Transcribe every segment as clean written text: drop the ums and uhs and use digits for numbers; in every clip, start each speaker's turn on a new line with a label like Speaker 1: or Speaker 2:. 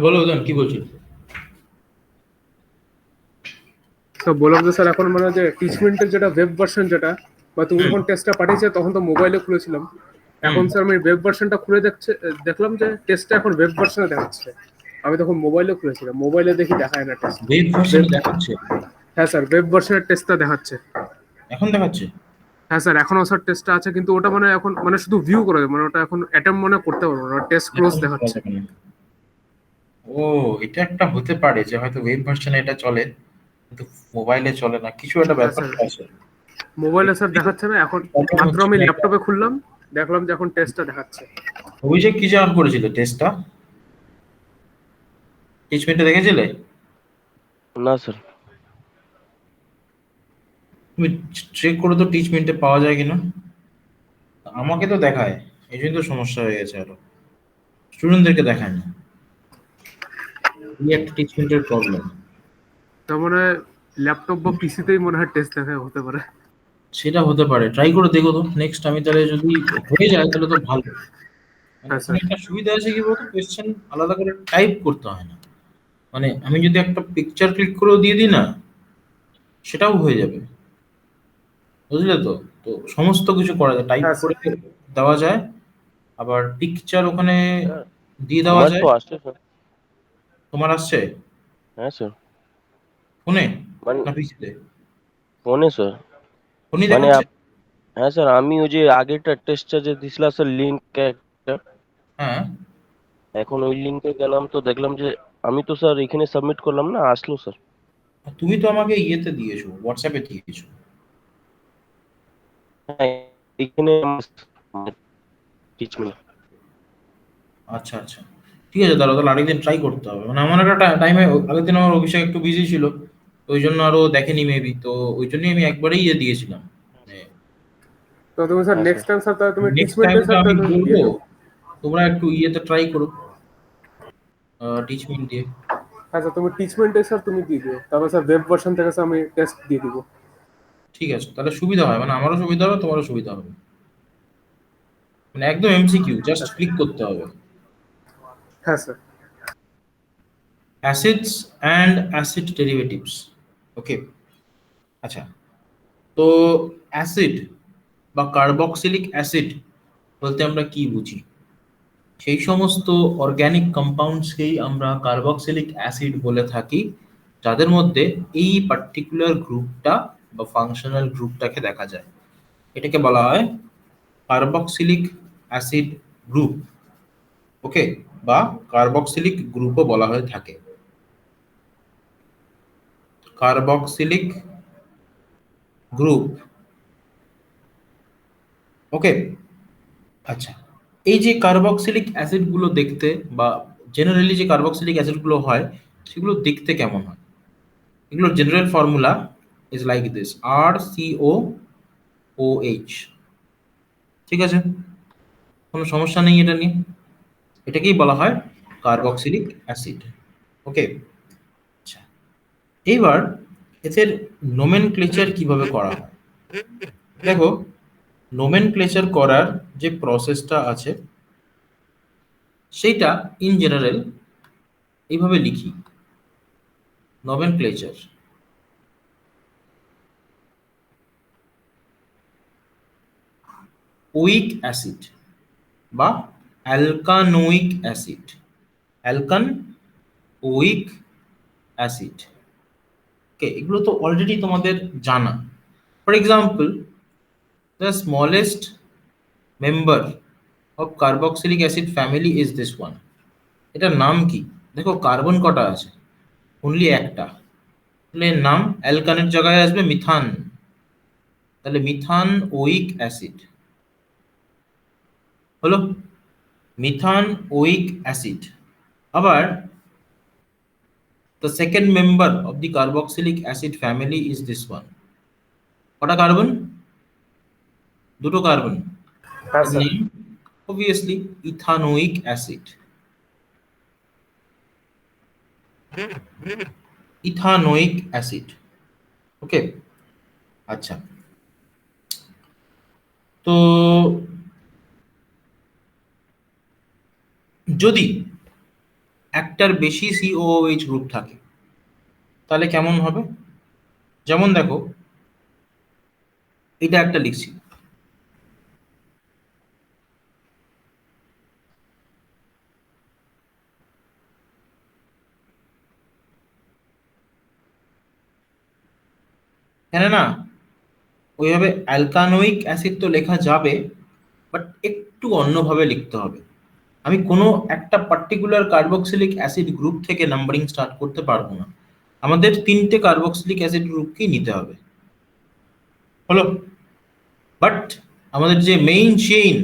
Speaker 1: বলো উদয়ন, কি বলছি?
Speaker 2: তো বললাম যে স্যার এখন মানে যে টিচমেন্টের যেটা ওয়েব ভার্সন যেটা বা তুমি
Speaker 1: হুম
Speaker 2: যখন টেস্টটা পাঠিয়েছে তখন তো মোবাইলে খুলেছিলাম।
Speaker 1: হুম।
Speaker 2: এখন স্যার আমি ওয়েব ভার্সনটা খুলে দেখলাম যে টেস্টটা এখন ওয়েব ভার্সনে দেখাচ্ছে। আমি তখন মোবাইলে খুলেছিলাম, মোবাইলে দেখি দেখায় না টেস্ট।
Speaker 1: ওয়েব
Speaker 2: ওয়েব,
Speaker 1: ভার্সনে দেখাচ্ছে?
Speaker 2: হ্যাঁ স্যার ওয়েব ভার্সনের টেস্টটা দেখাচ্ছে।
Speaker 1: এখন দেখাচ্ছে?
Speaker 2: হ্যাঁ স্যার এখনো স্যার টেস্টটা আছে, কিন্তু ওটা মানে এখন মানে শুধু ভিউ করে দেবে, মানে ওটা এখন অ্যাটেম্প মনে করতে পারবো না, টেস্ট ক্লোজ
Speaker 1: এখন করা
Speaker 2: দেখাচ্ছে।
Speaker 1: যাবে না? ও, এটা একটা হতে পারে যে হয়তো ওয়েব ভার্সনে এটা চলে কিন্তু মোবাইলে চলে না, কিছু একটা
Speaker 2: হ্যাঁ
Speaker 1: ব্যাপার
Speaker 2: স্যার
Speaker 1: তো আছে।
Speaker 2: মোবাইলে স্যার দেখাচ্ছে না এখন।
Speaker 1: প্রবলেম
Speaker 2: মাত্র
Speaker 1: হচ্ছে
Speaker 2: আমি
Speaker 1: না এটা?
Speaker 2: ল্যাপটপে খুললাম, দেখলাম যে এখন টেস্টটা দেখাচ্ছে।
Speaker 1: অভিষেক কি জন্য করেছিল টেস্টটা? টিচমেন্টে দেখেছিলে?
Speaker 3: না স্যার।
Speaker 1: তুমি চেক করো তো টিচমেন্টে পাওয়া যায় কিনা। আমাকে তো দেখায়, এই জন্য তো সমস্যা হয়ে গেছে, আরো স্টুডেন্টদেরকে দেখায় না। এই একটা টিচমেন্টের প্রবলেম।
Speaker 2: তার মানে ল্যাপটপ বা পিসিতেই মনে হয় টেস্ট দেখা হতে পারে।
Speaker 1: সেটা হতে পারে, ট্রাই করে দেখো তো নেক্সট। আমি তাহলে যদি হয়ে যায় তাহলে তো ভালো। মানে
Speaker 2: হ্যাঁ
Speaker 1: ওখানে
Speaker 2: স্যার।
Speaker 1: একটা সুবিধা আছে কি বলতো, কোয়েশ্চেন আলাদা করে টাইপ করতে হয় না। মানে আমি যদি একটা পিকচার ক্লিক করেও দিয়ে দিই না, সেটাও হয়ে যাবে, বুঝলে তো? তো সমস্ত কিছু করা যায়, টাইপ
Speaker 2: হ্যাঁ স্যার।
Speaker 1: করে দেওয়া যায়, আবার পিকচার ওখানে
Speaker 3: স্যার
Speaker 1: দিয়ে দেওয়া
Speaker 3: আমার তো
Speaker 1: যায়।
Speaker 3: আসছে স্যার।
Speaker 1: তোমার আসছে
Speaker 3: হ্যাঁ স্যার।
Speaker 1: ফোনে
Speaker 3: মানে
Speaker 1: না পিসিতে?
Speaker 3: ফোনে স্যার।
Speaker 1: ফোনই
Speaker 3: মানে
Speaker 1: দেখাচ্ছে?
Speaker 3: হ্যাঁ স্যার, আমি ওই যে আগেরটা টেস্টটা যে দিছিলাম স্যার, লিঙ্ক একটা,
Speaker 1: হ্যাঁ।
Speaker 3: এখন ওই লিঙ্কে গেলাম তো দেখলাম যে আমি তো স্যার এখানে সাবমিট করলাম না, আসলো স্যার।
Speaker 1: আর তুমি তো আমাকে ইয়েতে দিয়েছো, হোয়াটসঅ্যাপে দিয়েছো।
Speaker 3: হ্যাঁ, এখানে টিচমেন্ট।
Speaker 1: আচ্ছা আচ্ছা, ঠিক আছে, তাহলে তাহলে আরেকদিন ট্রাই করতে হবে। মানে আমার একটা টাইমে আগের দিন আমার অভিষেক একটু বিজি ছিল, তো ওই জন্য আরো দেখেনি মেবি, তো ওই জন্যই আমি একবারেই ইয়ে দিয়েছিলাম। মানে
Speaker 2: তো তুমি স্যার
Speaker 3: হ্যাঁ স্যার।
Speaker 2: নেক্সট টাইম স্যার তাহলে তুমি
Speaker 1: নেক্সট
Speaker 2: টিচমেন্টে
Speaker 1: টাইম
Speaker 2: স্যার
Speaker 1: আমি
Speaker 2: তাহলে তুমি দিয়ে
Speaker 1: বলবো
Speaker 2: দিও।
Speaker 1: তোমরা একটু ইয়েতে ট্রাই করো, টিচমেন্ট দিয়ে।
Speaker 2: হ্যাঁ স্যার তুমি টিচমেন্টে স্যার তুমি দিয়ে দিও, তারপর স্যার ওয়েব ভার্সন থেকে স্যার আমি টেস্ট দিয়ে দিব।
Speaker 1: ঠিক আছে, তাহলে সুবিধা হয়, মানে আমারও সুবিধা হবে তোমারও সুবিধা হবে। মানে একদম এমসিকিউ, জাস্ট
Speaker 2: হ্যাঁ স্যার।
Speaker 1: ক্লিক করতে হবে।
Speaker 2: হ্যাঁ sir.
Speaker 1: Acids and acid derivatives. Okay. আচ্ছা, তো অ্যাসিড বা কার্বক্সিলিক অ্যাসিড বলতে আমরা কি বুঝি? সেই সমস্ত অর্গানিক কম্পাউন্ডসকেই আমরা কার্বক্সিলিক অ্যাসিড বলে থাকি, যাদের মধ্যে এই পার্টিকুলার গ্রুপটা বা ফাংশনাল গ্রুপটাকে দেখা যায়। এটাকে বলা হয় কার্বক্সিলিক অ্যাসিড গ্রুপ। ওকে, বা কার্বক্সিলিক গ্রুপও বলা হয়ে থাকে। Carboxylic group. ওকে। আচ্ছা, এই যে কার্বক্সিলিক অ্যাসিডগুলো দেখতে, বা জেনারেলি যে কার্বক্সিলিক অ্যাসিডগুলো হয় সেগুলো দেখতে কেমন হয়? এগুলোর general formula is like this: RCOOH। ঠিক আছে, কোনো সমস্যা নেই এটা নিয়ে। এটাকেই বলা হয় কার্বক্সিলিক অ্যাসিড। ওকে। আচ্ছা, এইবার এদের নোমেনক্লেচার কিভাবে করা হয় দেখো। নোমেনক্লেচার করার যে প্রসেসটা আছে সেইটা ইন জেনারেল এইভাবে লিখি: নোমেনক্লেচার, ওইক অ্যাসিড বা অ্যালকানোইক অ্যাসিড, অ্যালকান, ওইক অ্যাসিড। ওকে, এগুলো তো অলরেডি তোমাদের জানা। For example, the smallest member of carboxylic acid family is this one. এটার নাম কি? দেখো কার্বন কটা আছে, অনলি একটা, তাহলে এর নাম অ্যালকানের জায়গায় আসবে মিথান, তাহলে মিথান ওইক অ্যাসিড হলো, মিথান ওইক অ্যাসিড। আবার the second member of the carboxylic acid family is this one. কটা কার্বন? দুটো কার্বন।
Speaker 2: হ্যাঁ
Speaker 1: এর
Speaker 2: স্যার।
Speaker 1: নাম obviously ethanoic acid. Ethanoic acid. Okay. আচ্ছা, তো যদি একটার বেশি COOH গ্রুপ থাকে তাহলে কেমন হবে? যেমন দেখো, এটা একটা লিখছি, এখানে না ওইভাবে অ্যালকানোয়িক অ্যাসিড তো লেখা যাবে, বাট একটু অন্যভাবে লিখতে হবে। আমি কোনো একটা পার্টিকুলার কার্বক্সিলিক অ্যাসিড গ্রুপ থেকে নাম্বারিং স্টার্ট করতে পারবো না, আমাদের তিনটে কার্বক্সিলিক অ্যাসিড গ্রুপকেই নিতে হবে, হলো? বাট আমাদের যে মেইন চেইন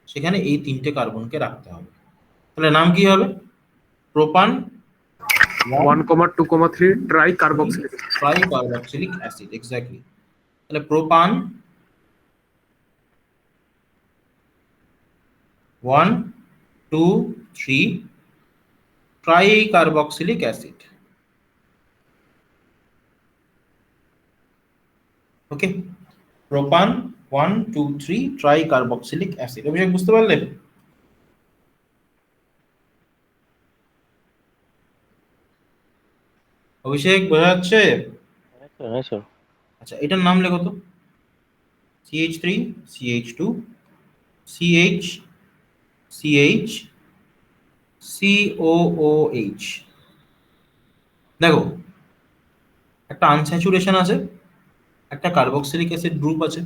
Speaker 1: সেখানে এই তিনটে কার্বনকে রাখতে হবে। তাহলে নাম কি হবে? প্রোপান
Speaker 2: 1,2,3 try carboxylic.
Speaker 1: Try carboxylic acid, exactly. তাহলে প্রোপান 1 2 3 ট্রাই কার্বক্সিলিক অ্যাসিড। ওকে, প্রোপান 1 2 3 ট্রাই কার্বক্সিলিক অ্যাসিড। অভিষেক বুঝতে পারলেন? অভিষেক বোঝা যাচ্ছে?
Speaker 3: হ্যাঁ স্যার।
Speaker 1: আচ্ছা, এটার নাম লেখো তো। CH3 CH2 CH CH COOH। দেখো, একটা আনস্যাচুরেশন আছে, একটা কার্বক্সিলিক অ্যাসিড গ্রুপ আছে।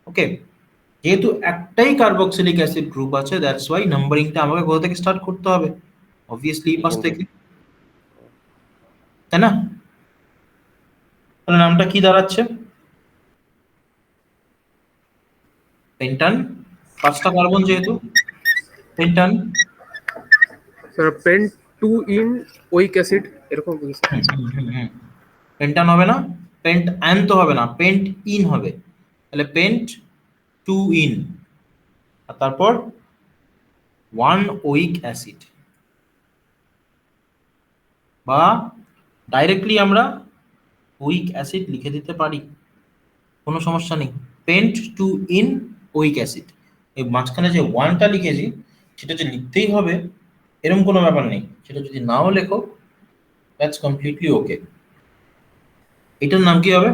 Speaker 1: ওকে, যেহেতু একটাই কার্বক্সিলিক অ্যাসিড গ্রুপ আছে, দ্যাটস ওয়াই নাম্বারিংটা আমাকে কোথা থেকে স্টার্ট করতে হবে? অবভিয়াসলি এই পাশ থেকে, তাই না? তাহলে নামটা কি দাঁড়াচ্ছে? পেন্টান। পাঁচটা কার্বন যেহেতু, pentane.
Speaker 2: Sir pent 2 en oic acid এরকম বুঝেছি।
Speaker 1: পেন্টান হবে না, পেন্ট অ্যান তো হবে না, পেন্ট ইন হবে। তাহলে পেন্ট 2 ইন, আর তারপর 1 ওইক অ্যাসিড, বা ডাইরেক্টলি আমরা ওইক অ্যাসিড লিখে দিতে পারি, কোনো সমস্যা নেই। পেন্ট 2 ইন ওইক অ্যাসিড, এই মাঝখানে যে ওয়ানটা লিখেছি সেটা যে লিখতেই হবে এরকম কোনো ব্যাপার নেই, সেটা যদি নাও লেখো দ্যাটস কমপ্লিটলি ওকে। এটার নাম কি হবে?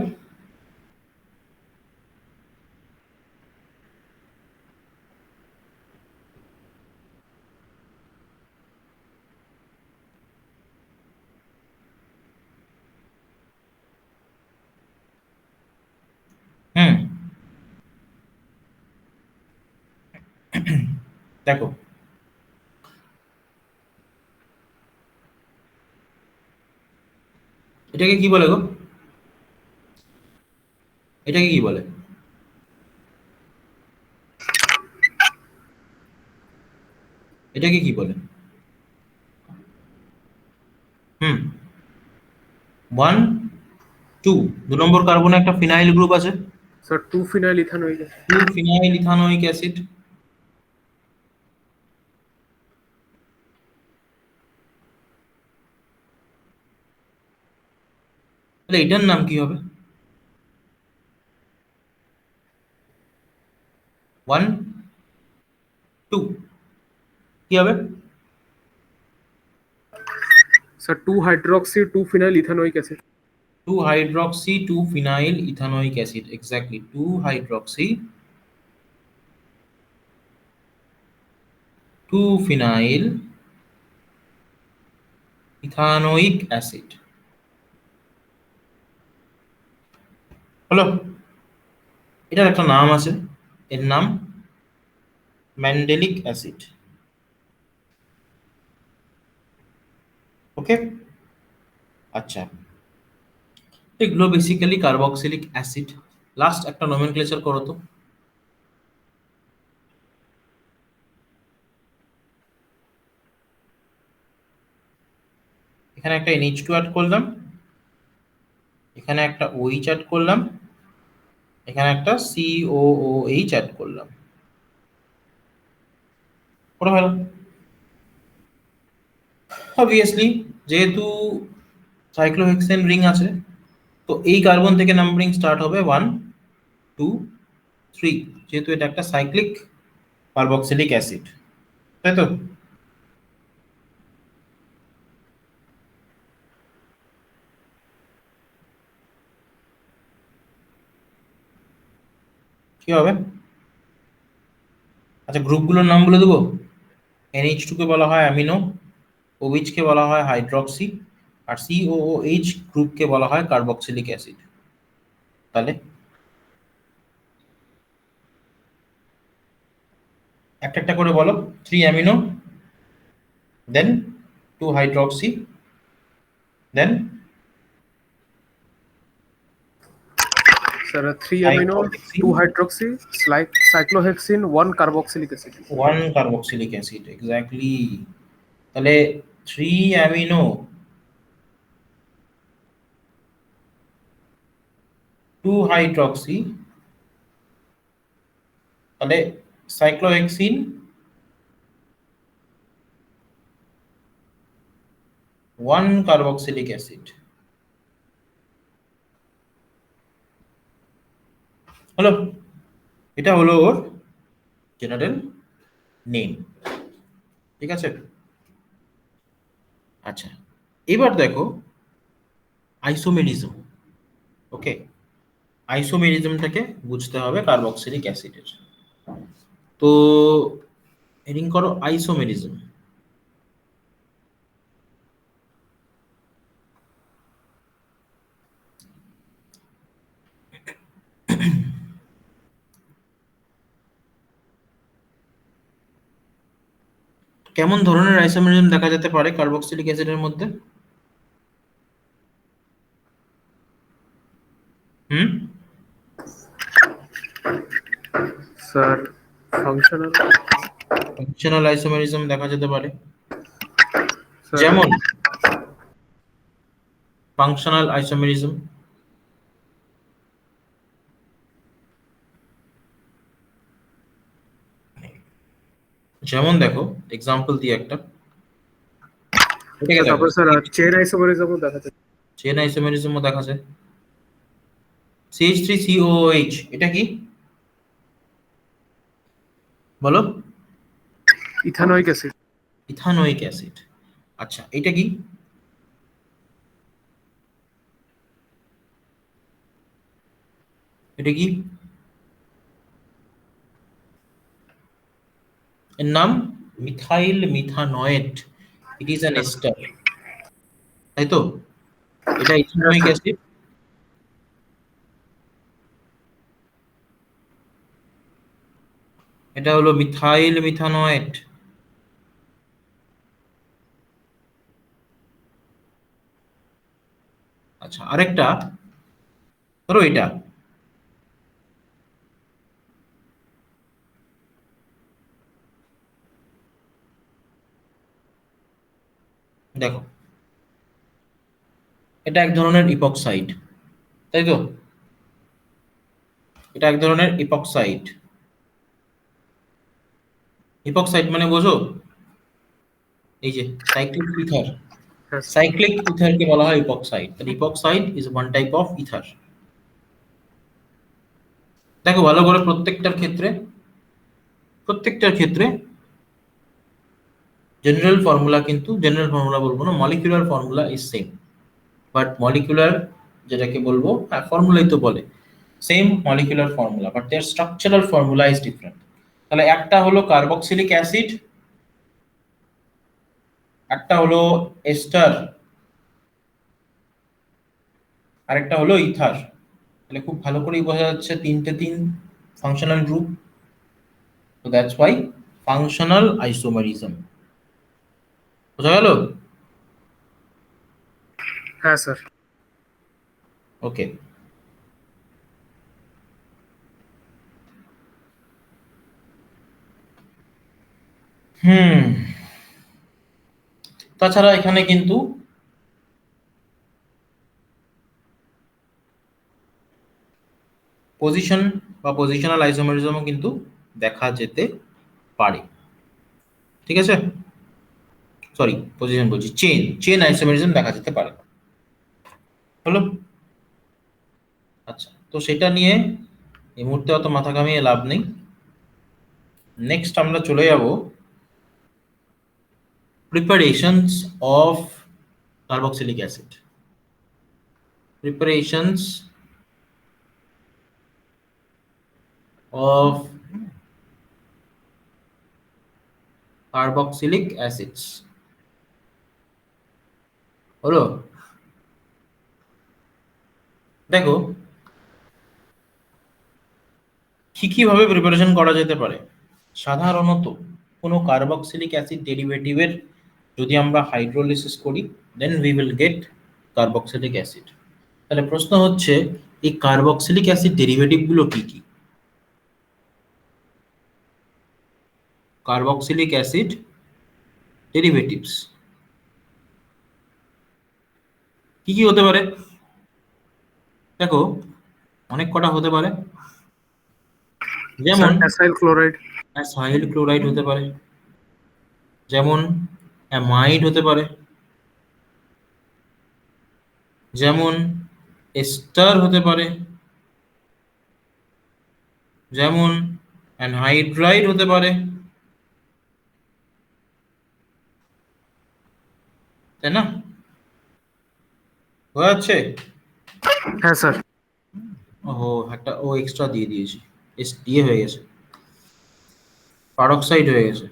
Speaker 1: হুম, দেখো, এটাকে কি বলে গো? এটাকে কি বলে? এটাকে কি বলে? হুম, 1 2, 2 নম্বর কার্বনে একটা ফিনাইল গ্রুপ আছে,
Speaker 2: sir 2 phenyl ethanoic acid.
Speaker 1: 2 phenyl ethanoic acid. তাহলে এটার নাম কি হবে? 1 2 কি হবে?
Speaker 2: Sir 2 hydroxy 2 phenyl ethanoic acid.
Speaker 1: 2 hydroxy 2 phenyl ethanoic acid, exactly 2 hydroxy 2 phenyl ethanoic acid. হলো? এটার একটা নাম আছে, এর নাম ম্যান্ডেলিক অ্যাসিড। ওকে, আচ্ছা, এগুলো বেসিক্যালি কার্বক্সিলিক অ্যাসিড। লাস্ট একটা নোমেনক্লেচার করো তো। এখানে একটা NH2 অ্যাড করলাম, এখানে একটা OH অ্যাড করলাম, এখানে একটা COOH অ্যাড করলাম, ওটা হলো। অবভিয়াসলি যেহেতু সাইক্লোহেক্সেন রিং আছে, তো এই কার্বন থেকে নাম্বারিং স্টার্ট হবে 1 2 3, যেহেতু এটা একটা সাইক্লিক কার্বক্সিলিক অ্যাসিড, তাই তো? কি হবে? আচ্ছা, গ্রুপগুলোর নাম বলে দেবো। NH2 কে বলা হয় অ্যামিনো, OH কে বলা হয় হাইড্রক্সি, আর COOH গ্রুপকে বলা হয় কার্বক্সিলিক অ্যাসিড। তাহলে একটা একটা করে বলো। 3 amino, then 2 hydroxy, then
Speaker 2: sir 3 amino,
Speaker 1: cyclohexene,
Speaker 2: 2 hydroxy, cyclohexene, 1 carboxylic acid.
Speaker 1: 1 carboxylic acid, exactly. তাহলে 3 অ্যামিনো, 2 হাইড্রক্সি, তাহলে সাইক্লোহেক্সিন, 1 কার্বক্সিলিক অ্যাসিড। হলো? এটা হলো ওর জেনারেল নেম। ঠিক আছে? আচ্ছা, এবার দেখো আইসোমেরিজম। ওকে, আইসোমেরিজমটাকে বুঝতে হবে কার্বক্সিলিক অ্যাসিডের। তো হেডিং করো আইসোমেরিজম। কেমন ধরনের আইসোমেরিজম দেখা যেতে পারে কার্বক্সিলিক অ্যাসিডের মধ্যে? হুম,
Speaker 2: স্যার ফাংশনাল,
Speaker 1: ফাংশনাল আইসোমেরিজম দেখা যেতে পারে।
Speaker 2: স্যার
Speaker 1: যেমন ফাংশনাল আইসোমেরিজম, যেমন দেখো এক্সাম্পল দিয়ে একটা, এটাকে দেখো,
Speaker 2: তারপরে স্যার চেন আইসোমেরিজমও দেখা যায়।
Speaker 1: চেন আইসোমেরিজমও দেখা যায়। CH3COOH, এটা কি বলো?
Speaker 2: Ethanoic acid.
Speaker 1: Ethanoic acid. আচ্ছা, এটা কি? এটা কি? এর নাম methyl methanoate. It is an ester, তাই তো? এটা ইথানোয়িক অ্যাসিড। এটা হলো মিথাইল মিথানয়েট। আচ্ছা, আরেকটা ধরো এটা, দেখো এটা এক ধরনের ইপক্সাইড, তাই তো? এটা এক ধরনের ইপক্সাইড। ইপক্সাইড মানে বোঝো? এই যে সাইক্লিক ইথার,
Speaker 2: হ্যাঁ
Speaker 1: সাইক্লিক ইথারকে বলা হয় ইপক্সাইড। তাহলে epoxide is one type of ether. দেখো ভালো করে, প্রত্যেকটার ক্ষেত্রে জেনারেল ফর্মুলা, কিন্তু জেনারেল ফর্মুলা বলবো না, molecular formula is same. But molecular যেটাকে বলবো, হ্যাঁ ফর্মুলাই তো বলে, same molecular formula, but their structural formula is different. তাহলে একটা হলো কার্বক্সিলিক অ্যাসিড, একটা হলো এস্টার, আরেকটা হলো ইথার। তাহলে খুব ভালো করেই বোঝা যাচ্ছে তিন ফাংশনাল গ্রুপ। তো দ্যাটস ওয়াই ফাংশনাল আইসোমারিজম। বোঝা গেল?
Speaker 2: হ্যাঁ স্যার।
Speaker 1: ওকে, হুম। তাছাড়া এখানে কিন্তু পজিশন বা পজিশনাল আইসোমারিজমও কিন্তু দেখা যেতে পারে। ঠিক আছে? সরি, পজিশন বলছি, চেন আইসোমারিজম দেখা যেতে পারে। হলো? আচ্ছা, তো সেটা নিয়ে এই মুহূর্তে অত মাথা ঘামিয়ে লাভ নেই। নেক্সট আমরা চলে যাব preparations of carboxylic acid. Preparations of carboxylic acids হলো। দেখো কি ভাবে প্রিপারেশন করা যেতে পারে। সাধারণত কোনো কার্বক্সিলিক অ্যাসিড ডেরিভেটিভের যদি আমরা হাইড্রোলিসিস করি then we will get carboxylic acid. তাহলে প্রশ্ন হচ্ছে এই কার্বক্সিলিক অ্যাসিড ডেরিভেটিভ গুলো কি কি? কার্বক্সিলিক অ্যাসিড ডেরিভেটিভস কি কি হতে পারে? দেখো অনেক কটা হতে পারে, যেমন
Speaker 2: অ্যাসাইল ক্লোরাইড,
Speaker 1: অ্যাসাইল ক্লোরাইড হতে পারে, যেমন অ্যামাইড হতে পারে, যেমন এস্টার হতে পারে, যেমন অ্যানহাইড্রাইড হতে পারে, তাই না? বোঝা যাচ্ছে?
Speaker 2: হ্যাঁ স্যার।
Speaker 1: একটা ও এক্সট্রা দিয়ে দিয়েছি, দিয়ে হয়ে গেছে, পারক্সাইড হয়ে গেছে,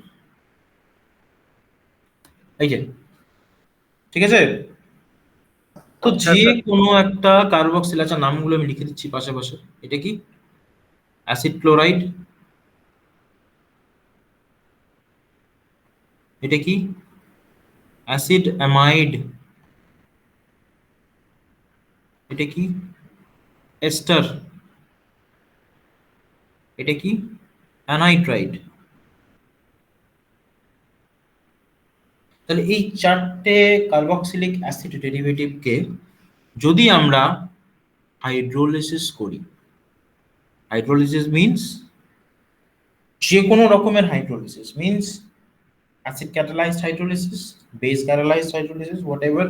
Speaker 1: এই যে, ঠিক আছে। তো
Speaker 2: হ্যাঁ
Speaker 1: যে
Speaker 2: স্যার।
Speaker 1: কোনো একটা কার্বক্সিল, আচ্ছা নামগুলো আমি লিখে দিচ্ছি পাশে পাশে। এটা কি? Acid chloride. এটা কি? Acid amide. এটা কি? এস্টার। এটা কি? অ্যানাইড্রাইড। তাহলে এই চারটে কার্বক্সিলিক অ্যাসিড ডেরিভেটিভকে যদি আমরা হাইড্রোলিসিস করি, হাইড্রোলিসিস মিন্স যে কোনো রকমের hydrolysis, means acid catalysed hydrolysis, base catalysed hydrolysis, what ever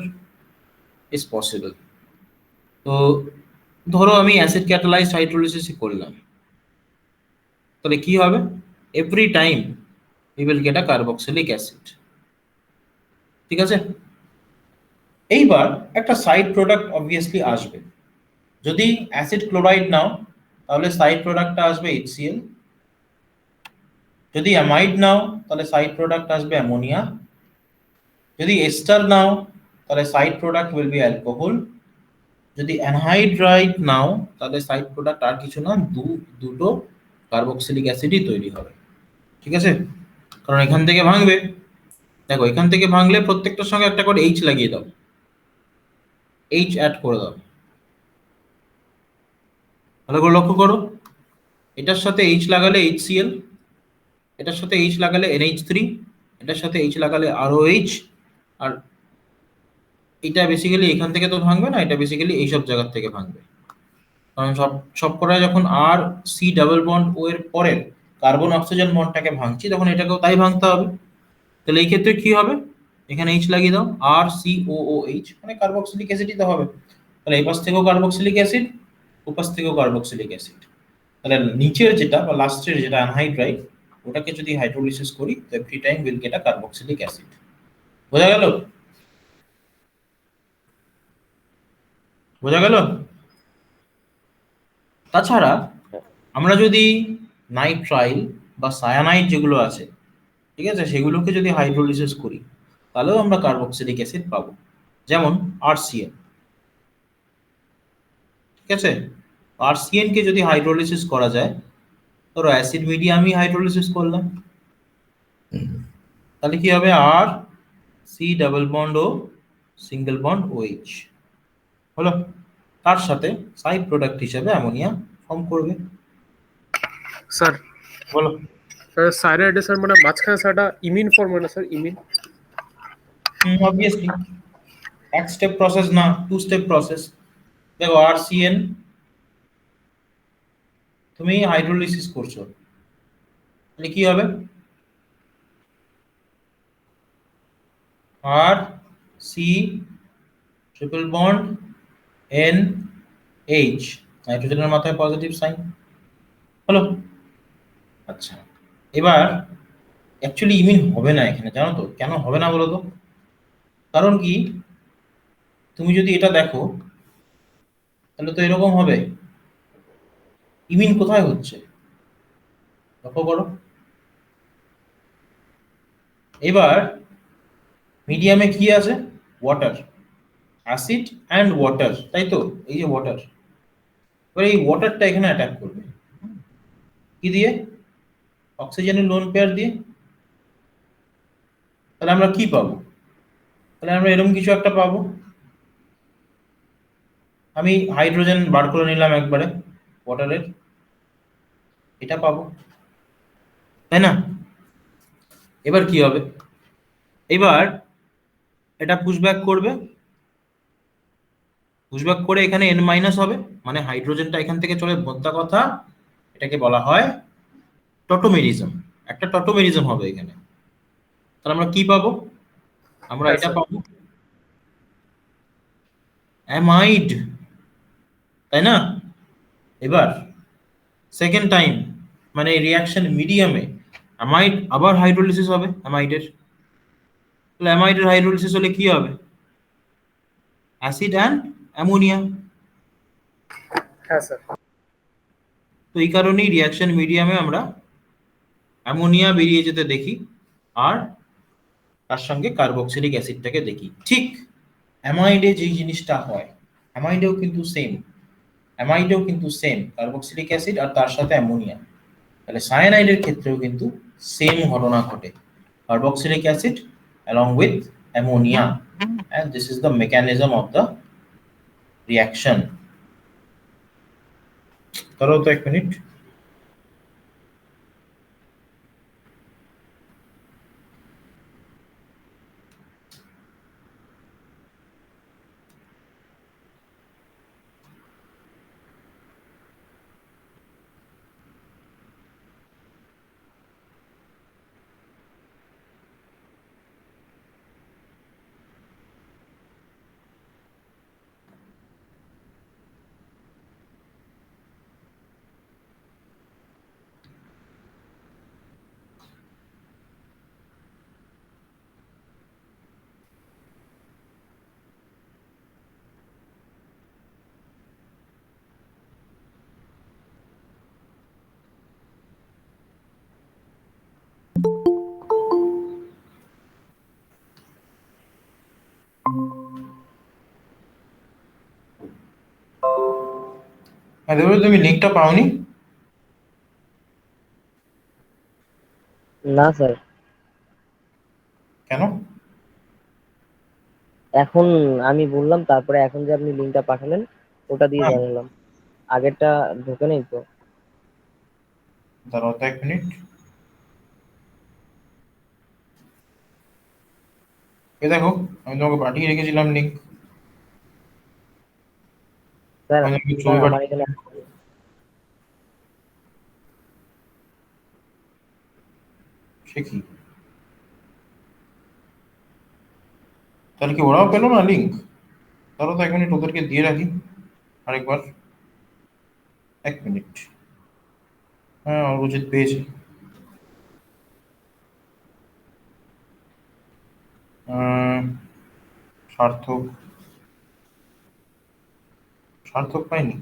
Speaker 1: is possible. তো ধরো আমি অ্যাসিড ক্যাটালাইজড হাইড্রোলিসিস করলাম, তাহলে কি হবে? Every time we will get a carboxylic acid, ঠিক আছে। এইবার একটা সাইড প্রোডাক্ট অবভিয়াসলি আসবে। যদি অ্যাসিড ক্লোরাইড নাও তাহলে সাইড প্রোডাক্টটা আসবে HCl। যদি অ্যামাইড নাও তাহলে সাইড প্রোডাক্ট আসবে অ্যামোনিয়া। যদি এস্টার নাও তাহলে side product will be alcohol. যদি অ্যানহাইড্রাইড নাও তাহলে সাইড প্রোডাক্ট আর কিছু না, দুটো কার্বক্সিলিক অ্যাসিডই তৈরি হবে, ঠিক আছে। কারণ এখান থেকে ভাঙবে, দেখো এখান থেকে ভাঙলে প্রত্যেকটার সঙ্গে একটা করে H লাগিয়ে দাও, H অ্যাড করে দাও, ভালো করে লক্ষ্য করো। এটার সাথে H লাগালে HCl, এটার সাথে H লাগালে NH3, এটার সাথে H লাগালে ROH, আর এটা বেসিক্যালি এখান থেকে তো ভাঙবে না, এটা বেসিক্যালি এইসব জায়গার থেকে ভাঙবে। কারণ সব কটায় যখন আর সি ডাবল বন্ড ও এর পরের কার্বন অক্সিজেন বন্ডটাকে ভাঙছি তখন এটাকেও তাই ভাঙতে হবে। তাহলে এই ক্ষেত্রে কি হবে? এখানে H লাগিয়ে দাও, RCOOH, মানে কার্বক্সিলিক অ্যাসিডই তো হবে। তাহলে এই পাশ থেকেও কার্বক্সিলিক অ্যাসিড, ওপাশ থেকেও কার্বক্সিলিক অ্যাসিড। তাহলে নিচের যেটা বা লাস্টের যেটা অ্যানহাইড্রাইড, ওটাকে যদি হাইড্রোলিসিস করি তো every time will get a carboxylic acid. বোঝা গেল? বোঝা গেল? তাছাড়া আমরা যদি নাইট্রাইল বা সায়ানাইড যেগুলো আছে, ঠিক আছে, সেগুলোকে যদি হাইড্রোলিসিস করি তাহলেও আমরা কার্বক্সিলিক অ্যাসিড পাবো, যেমন RCN, ঠিক আছে। RCN কে যদি হাইড্রোলিসিস করা যায়, ধরো অ্যাসিড মিডিয়ামই হাইড্রোলিসিস করলাম, তাহলে কি হবে? আর সি ডাবল বন্ড ও সিঙ্গেল বন্ড OH হলো, তার সাথে সাইড প্রোডাক্ট হিসেবে অ্যামোনিয়া ফর্ম করবে।
Speaker 2: স্যার
Speaker 1: বলো।
Speaker 2: সাইনাইডে স্যার মানে মাঝখানে স্যার একটা ইমিন ফর্ম হয় না স্যার, ইমিন?
Speaker 1: অবভিয়াসলি এক স্টেপ প্রসেস না, টু স্টেপ প্রসেস। দেখো RCN তুমি হাইড্রোলিসিস করছো, তাহলে কি হবে? আর সি ট্রিপল বন্ড NH, নাইট্রোজেনের মাথায় পজিটিভ সাইন হলো। আচ্ছা, এবার অ্যাকচুয়ালি ইমিন হবে না এখানে, জানো তো কেন হবে না বলো তো? কারণ কি, তুমি যদি এটা দেখো তাহলে তো এরকম হবে। ইমিন কোথায় হচ্ছে? লক্ষ্য করো। এবার মিডিয়ামে কি আছে? ওয়াটার, অ্যাসিড অ্যান্ড ওয়াটার, তাই তো? এই যে ওয়াটার, এবার এই ওয়াটারটা এখানে অ্যাটাক করবে কি দিয়ে? অক্সিজেনের লোন পেয়ার দিয়ে। তাহলে আমরা কি পাবো? তাহলে আমরা এরকম কিছু একটা পাবো। আমি হাইড্রোজেন বার করে নিলাম একবারে ওয়াটারের, এটা পাবো, তাই না? এবার কি হবে? এবার এটা পুশব্যাক করবে, পুশব্যাক করে এখানে n মাইনাস হবে, মানে হাইড্রোজেনটা এখান থেকে চলে, মোদ্দা কথা এটাকে বলা হয় টটোমেরিজম। একটা টটোমেরিজম হবে এখানে। তাহলে আমরা কি পাবো? আমরা
Speaker 2: হ্যাঁ
Speaker 1: এটা
Speaker 2: স্যার।
Speaker 1: পাবো অ্যামাইড, তাই না? এবার সেকেন্ড টাইম, মানে রিয়াকশন মিডিয়ামে অ্যামাইড আবার হাইড্রোলিসিস হবে অ্যামাইডের। তাহলে অ্যামাইডের হাইড্রোলিসিস হলে কি হবে? Acid and ammonia.
Speaker 2: হ্যাঁ স্যার।
Speaker 1: তো এই কারণেই রিয়াকশন মিডিয়ামে আমরা অ্যামোনিয়া বেরিয়ে যেতে দেখি, আর তার সঙ্গে কার্বক্সিলিক অ্যাসিডটাকে দেখি। ঠিক অ্যামাইডে যেই জিনিসটা হয়, অ্যামাইডেও কিন্তু সেম, অ্যামাইডেও কিন্তু সেম কার্বক্সিলিক অ্যাসিড আর তার সাথে অ্যামোনিয়া। তাহলে সায়ানাইডের ক্ষেত্রেও কিন্তু সেম ঘটনা ঘটে, carboxylic acid along with ammonia, and this is the mechanism of the reaction. করো তো 1 মিনিট। হ্যাঁ দেবো, তুমি লিঙ্কটা পাওনি
Speaker 4: না স্যার,
Speaker 1: কেন?
Speaker 4: এখন আমি বললাম, তারপরে এখন যে আপনি লিঙ্কটা পাঠালেন ওটা দিয়ে
Speaker 1: হ্যাঁ,
Speaker 4: জানালাম। আগেরটা ঢোকে নেই তো।
Speaker 1: দাঁড়াও তো 1 মিনিট। এ দেখো, আমি তোমাকে পাঠিয়ে রেখেছিলাম লিঙ্ক,
Speaker 4: স্যার
Speaker 1: আমি তোমাকে
Speaker 4: স্যার
Speaker 1: ছবি
Speaker 4: আমার
Speaker 1: পাঠিয়ে।
Speaker 4: এখানে
Speaker 1: সে কি? তাহলে কি ওরাও পেলো না লিঙ্ক? ধরো তো 1 মিনিট, ওদেরকে দিয়ে রাখি আরেকবার। 1 মিনিট। হ্যাঁ, অরিজিৎ পেয়েছে। আহ, সার্থক, সার্থক পাইনি।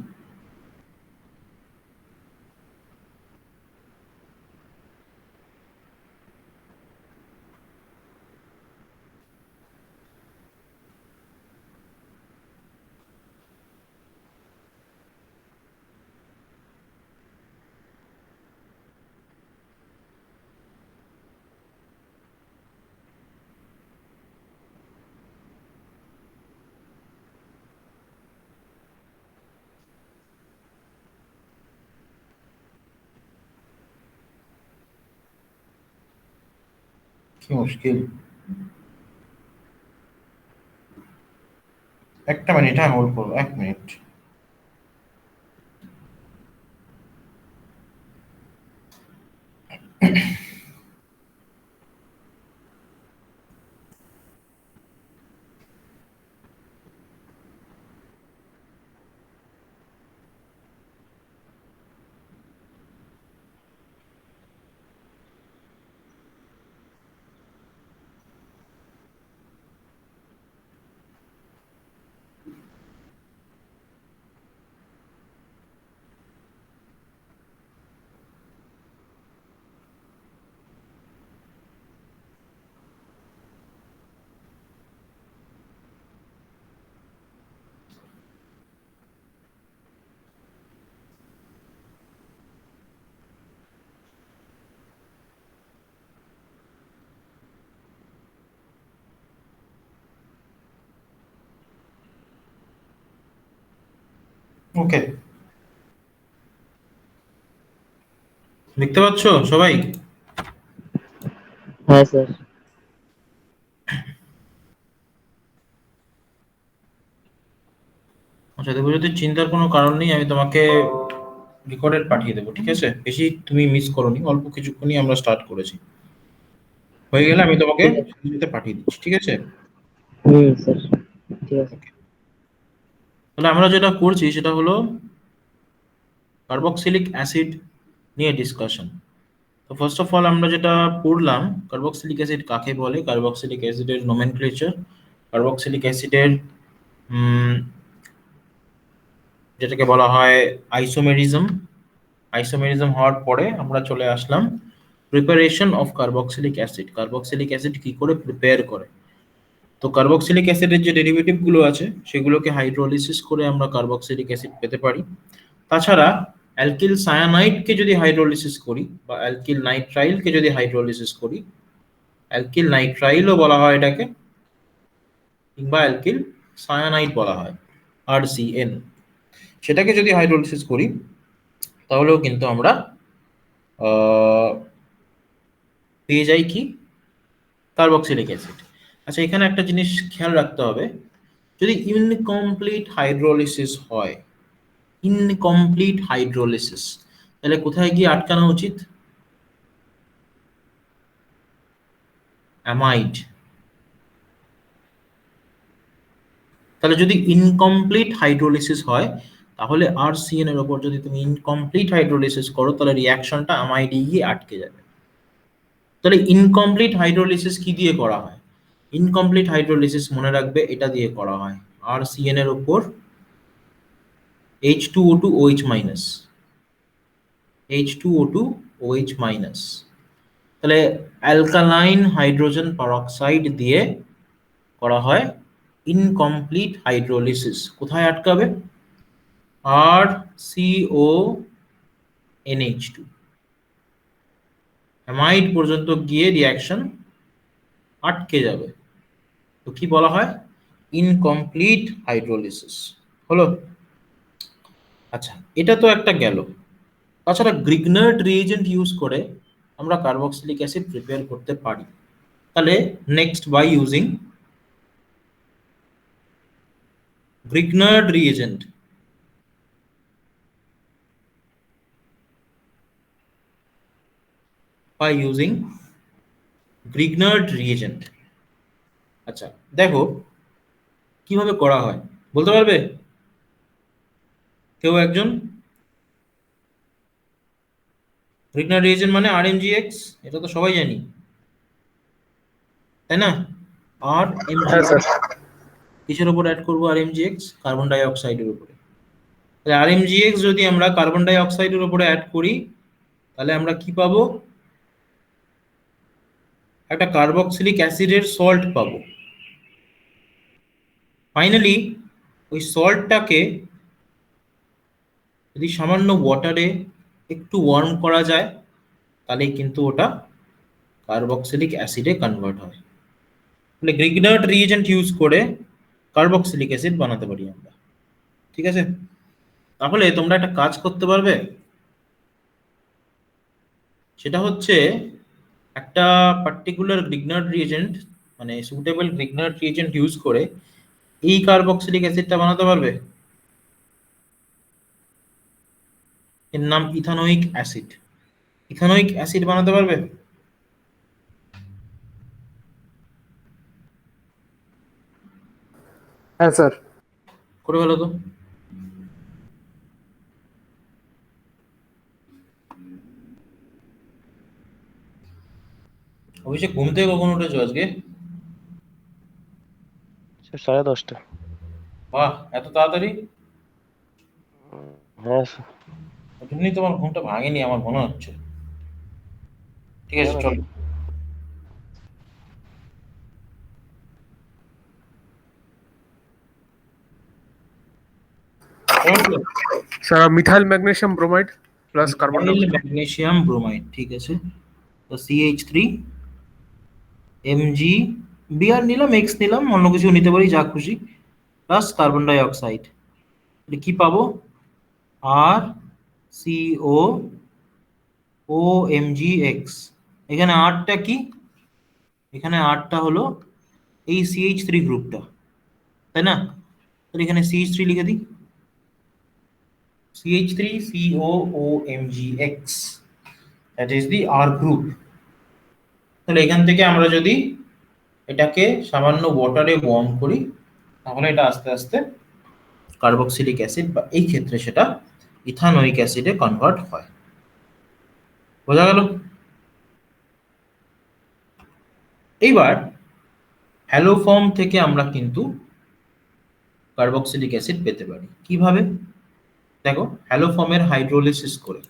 Speaker 1: কি মুশকিল। 1 মিনিট, হ্যাঁ হোল্ড করো 1 মিনিট। ওকে, দেখতে পাচ্ছ সবাই?
Speaker 4: হ্যাঁ স্যার।
Speaker 1: আচ্ছা দেখো, যদি চিন্তার কোনো কারণ নেই, আমি তোমাকে রেকর্ডেড পাঠিয়ে দেবো, ঠিক আছে? বেশি তুমি মিস করোনি, অল্প কিছুক্ষণই আমরা স্টার্ট করেছি। হয়ে গেলে আমি তোমাকে
Speaker 4: ঠিক আছে।
Speaker 1: সাথে পাঠিয়ে দিচ্ছি, ঠিক আছে?
Speaker 4: স্যার ঠিক আছে।
Speaker 1: Okay. তাহলে আমরা যেটা করছি সেটা হলো কার্বক্সিলিক অ্যাসিড নিয়ে ডিসকাশন। তো ফার্স্ট অফ অল আমরা যেটা পড়লাম, কার্বক্সিলিক অ্যাসিড কাকে বলে, কার্বক্সিলিক অ্যাসিডের নোমেনক্লেচার, কার্বক্সিলিক অ্যাসিডের যেটাকে বলা হয় আইসোমেরিজম। আইসোমেরিজম হওয়ার পরে আমরা চলে আসলাম preparation of carboxylic acid, carboxylic acid কি করে প্রিপেয়ার করে। তো কার্বক্সিলিক অ্যাসিডের যে ডেরিভেটিভ গুলো আছে সেগুলোকে হাইড্রোলিসিস করে আমরা কার্বক্সিলিক অ্যাসিড পেতে পারি। তাছাড়া অ্যালকিল সায়ানাইডকে যদি হাইড্রোলিসিস করি বা অ্যালকিল নাইট্রাইলকে যদি হাইড্রোলিসিস করি, অ্যালকিল নাইট্রাইলও বলা হয় এটাকে, কিংবা অ্যালকিল সায়ানাইড বলা হয়, RCN, সেটাকে যদি হাইড্রোলিসিস করি তাহলেও কিন্তু আমরা পেয়ে যাই কি, কার্বক্সিলিক অ্যাসিড। আচ্ছা এখানে একটা জিনিস খেয়াল রাখতে হবে, যদি ইনকমপ্লিট হাইড্রোলিসিস হয়, ইনকমপ্লিট হাইড্রোলিসিস, তাহলে কোথায় গিয়ে আটকানো উচিত? অ্যামাইড। তাহলে যদি ইনকমপ্লিট হাইড্রোলিসিস হয়, তাহলে RCN এর উপর যদি তুমি ইনকমপ্লিট হাইড্রোলিসিস করো, তাহলে রিঅ্যাকশনটা অ্যামাইডে গিয়ে আটকে যাবে। তাহলে ইনকমপ্লিট হাইড্রোলিসিস কি দিয়ে করা হয়? ইনকমপ্লিট হাইড্রোলিসিস মনে রাখবে এটা দিয়ে করা হয়, RCN এর উপর H2O2 OH minus, H2O2 OH minus, তাহলে অ্যালকালাইন হাইড্রোজেন পারঅক্সাইড দিয়ে করা হয় ইনকমপ্লিট হাইড্রোলিসিস। কোথায় আটকাবে? RCONH2, অ্যামাইড পর্যন্ত গিয়ে রিঅ্যাকশন আটকে যাবে। তো কি বলা হয়? ইনকমপ্লিট হাইড্রোলিসিস হলো। আচ্ছা এটা তো একটা গেল। তাছাড়া গ্রিগনার্ড রিএজেন্ট ইউজ করে আমরা কার্বক্সিলিক অ্যাসিড প্রিপেয়ার করতে পারি। তাহলে next, by using Grignard reagent, by using Grignard reagent। আচ্ছা দেখো কিভাবে করা হয়, বলতে পারবে কেউ একজন? Grignard reagent মানে RMGX, এটা তো সবাই জানি, তাই না? আর
Speaker 2: হ্যাঁ স্যার।
Speaker 1: কিসের উপর অ্যাড করবো RMGX? কার্বন ডাই অক্সাইডের উপরে। তাহলে RMGX যদি আমরা কার্বন ডাই অক্সাইডের উপরে অ্যাড করি, তাহলে আমরা কি পাবো? একটা কার্বক্সিলিক অ্যাসিডের সল্ট পাবো। ফাইনালি ওই সল্টটাকে যদি সামান্য ওয়াটারে একটু ওয়ার্ম করা যায়, তাহলে কিন্তু ওটা কার্বক্সিলিক অ্যাসিডে কনভার্ট হয়। তাহলে গ্রিগনার্ড রিএজেন্ট ইউজ করে কার্বক্সিলিক অ্যাসিড বানাতে পারি আমরা, ঠিক আছে? তাহলে তোমরা একটা কাজ করতে পারবে, সেটা হচ্ছে একটা পার্টিকুলার গ্রিগনার্ড রিএজেন্ট, মানে সুটেবল গ্রিগনার্ড রিএজেন্ট ইউজ করে এই কার্বক্সিলিক অ্যাসিডটা বানাতে পারবে। এর নাম ইথানোয়িক অ্যাসিড। ইথানোয়িক অ্যাসিড বানাতে পারবে?
Speaker 2: হ্যাঁ স্যার।
Speaker 1: করে ফেলো তো। অভিষেক ঘুম থেকে কখন উঠেছো আজকে?
Speaker 3: স্যার 10:30।
Speaker 1: বাহ, এত তাড়াতাড়ি!
Speaker 3: হ্যাঁ স্যার।
Speaker 1: ওই জন্যই তোমার ঘুমটা ভাঙেনি আমার মনে হচ্ছে। ঠিক
Speaker 3: না
Speaker 1: আছে
Speaker 3: না
Speaker 1: চলো।
Speaker 2: Sir methyl magnesium bromide plus carbon dioxide.
Speaker 1: Magnesium bromide, ঠিক আছে। তো CH3 Mg, Br নিলাম, X নিলাম, অন্য কিছু নিতে পারি, যা খুশি, প্লাস কার্বন ডাই অক্সাইড। কি পাবো? আর সিও ও এম জি এক্স। এখানে আরটা কি? এখানে আরটা হলো এই CH3 গ্রুপটা, তাই না? তাহলে এখানে CH3 লিখে দিই, CH3COOMgX, that is the R group. তাহলে এখান থেকে আমরা যদি এটাকে সামান্য ওয়াটারে ওয়ার্ম করি, তাহলে এটা আস্তে আস্তে কার্বক্সিলিক অ্যাসিড বা এই ক্ষেত্রে সেটা ইথানোয়িক অ্যাসিডে কনভার্ট হয়। বোঝা গেল? এইবার হ্যালো ফর্ম থেকে আমরা কিন্তু কার্বক্সিলিক অ্যাসিড পেতে পারি কিভাবে? দেখো, হ্যালো ফর্মের হাইড্রোলিসিস করে।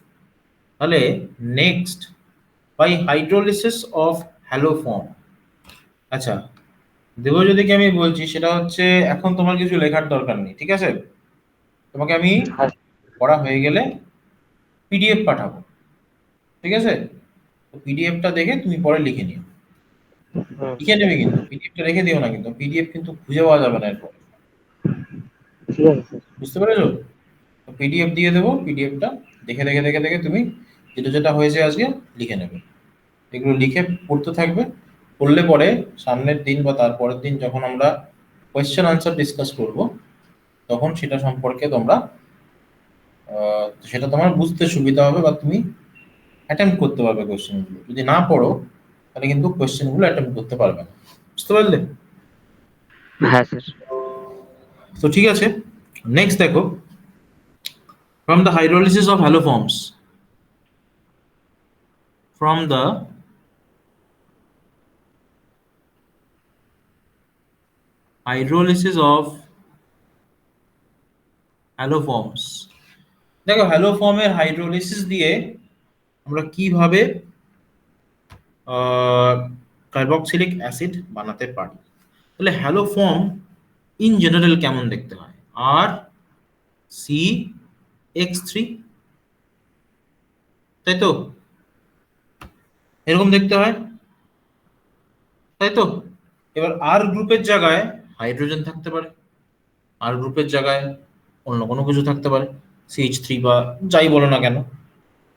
Speaker 1: তাহলে next, by hydrolysis of haloform. আচ্ছা, দেবজ্যোতিকে আমি বলছি, সেটা হচ্ছে এখন তোমার কিছু লেখার দরকার নেই, ঠিক আছে? তোমাকে আমি
Speaker 4: হ্যাঁ
Speaker 1: পড়া হয়ে গেলে পিডিএফ পাঠাবো, ঠিক আছে? তো পিডিএফটা দেখে তুমি পরে লিখে নিও।
Speaker 4: হুম,
Speaker 1: লিখে নেবে কিন্তু, পিডিএফটা রেখে দিও না, কিন্তু পিডিএফ কিন্তু খুঁজে পাওয়া যাবে না এরপর।
Speaker 4: ঠিক আছে স্যার।
Speaker 1: বুঝতে পেরেছো? পিডিএফ দিয়ে দেবো, পিডিএফটা দেখে দেখে দেখে দেখে তুমি যেটা যেটা হয়েছে আজকে লিখে নেবে। এগুলো লিখে পড়তে থাকবে। পড়লে পরে সামনের দিন বা তারপরের দিন যখন আমরা কোয়েশ্চেন আনসার ডিসকাস করব, তখন সেটা সম্পর্কে তোমরা সেটা তোমার বুঝতে সুবিধা হবে বা তুমি অ্যাটেম্প্ট করতে পারবে কোয়েশ্চেনগুলো। যদি না পড়ো তাহলে কিন্তু কোয়েশ্চেনগুলো অ্যাটেম্প্ট করতে পারবে না। বুঝতে পারলে?
Speaker 4: হ্যাঁ স্যার।
Speaker 1: তো ঠিক আছে, নেক্সট দেখো, from the hydrolysis of hello forms, from the hydrolysis of হ্যালোফর্মস। দেখো, হ্যালোফর্মের হাইড্রোলিসিস দিয়ে আমরা কিভাবে কার্বক্সিলিক অ্যাসিড বানাতে পারি। তাহলে হ্যালোফর্ম ইন জেনারেল কেমন দেখতে হয়? আর সি এক্স থ্রি, তাই তো? এরকম দেখতে হয়, তাই তো? এবার আর গ্রুপের জায়গায় হাইড্রোজেন থাকতে পারে, আর গ্রুপের জায়গায় অন্য কোনো কিছু থাকতে পারে, CH3 বা যাই বলো না কেন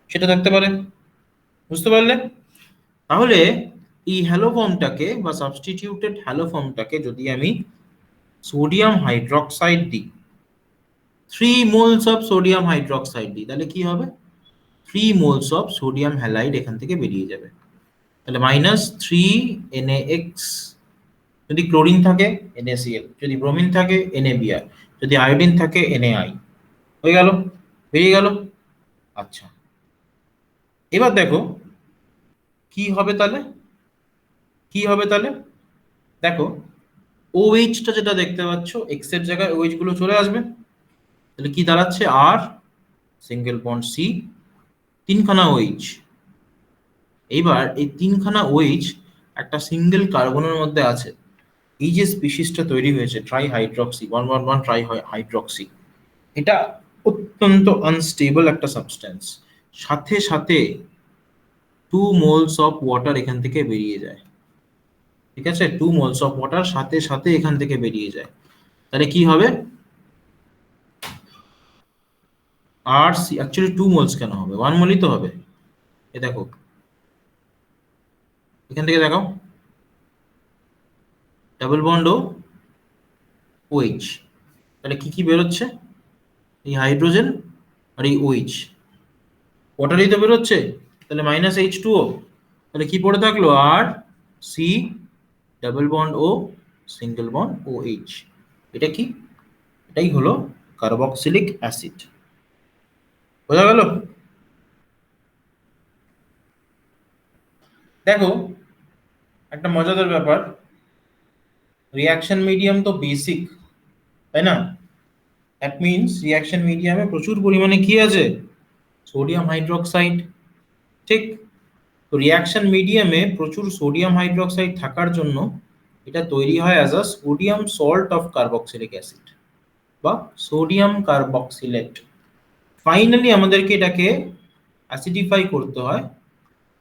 Speaker 1: সেটা থাকতে পারে। বুঝতে পারলে? তাহলে এই হ্যালো ফর্মটাকে বা সাবস্টিটিউটেড হ্যালো ফর্মটাকে যদি আমি সোডিয়াম হাইড্রক্সাইড দিই, 3 মোলস অফ সোডিয়াম হাইড্রক্সাইড দিই, তাহলে কি হবে? 3 মোলস অফ সোডিয়াম হ্যালাইড এখান থেকে বেরিয়ে যাবে। তাহলে -3 NaX, যদি ক্লোরিন থাকে NaCl, যদি ব্রোমিন থাকে NaBr, যদি আয়োডিন থাকে NaI। হয়ে গেল, বেরিয়ে গেল। আচ্ছা, এবার দেখো কি হবে তাহলে, কি হবে তাহলে? দেখো, OH-টা যেটা দেখতে পাচ্ছ, এক্স এর জায়গায় OH গুলো চলে আসবে। তাহলে কি দাঁড়াচ্ছে? আর সিঙ্গেল বন্ড সি, তিনখানা OH। এইবার এই তিনখানা OH একটা সিঙ্গেল কার্বনের মধ্যে আছে। এই যে স্পিসিসটা তৈরি হয়েছে ট্রাই হাইড্রক্সি 111 ট্রাই হাইড্রক্সি, এটা অত্যন্ত আনস্টেবল একটা সাবস্টেন্স। সাথে সাথে 2 মোলস অফ ওয়াটার এখান থেকে বেরিয়ে যায়, ঠিক আছে? 2 মোলস অফ ওয়াটার সাথে সাথে এখান থেকে বেরিয়ে যায়। তাহলে কি হবে? আর সি অ্যাকচুয়ালি 2 মোলস কেন হবে? 1 মোলই তো হবে। এ দেখো, এখান থেকে দেখাও, ডাবল বন্ড ও OH। তাহলে কি কি বেরোচ্ছে? এই হাইড্রোজেন আর এই OH, ওয়াটারই তো বেরোচ্ছে। তাহলে -H2O, তাহলে কি পড়ে থাকলো? আর সি, ডাবল বন্ড ও, সিঙ্গেল বন্ড OH। এটা কি? এটাই হলো কার্বক্সিলিক অ্যাসিড। বোঝা গেল? দেখো, একটা মজাদার ব্যাপার, রিয়াকশন মিডিয়াম তো বেসিক, তাই না? দ্যাট মিনস রিয়াকশন মিডিয়ামে প্রচুর পরিমাণে কি আছে? সোডিয়াম হাইড্রক্সাইড, ঠিক? তো রিয়াকশন মিডিয়ামে প্রচুর সোডিয়াম হাইড্রক্সাইড থাকার জন্য এটা তৈরি হয় as a sodium salt of carboxylic acid বা সোডিয়াম কার্বক্সিলেট। ফাইনালি আমাদেরকে এটাকে অ্যাসিডিফাই করতে হয়,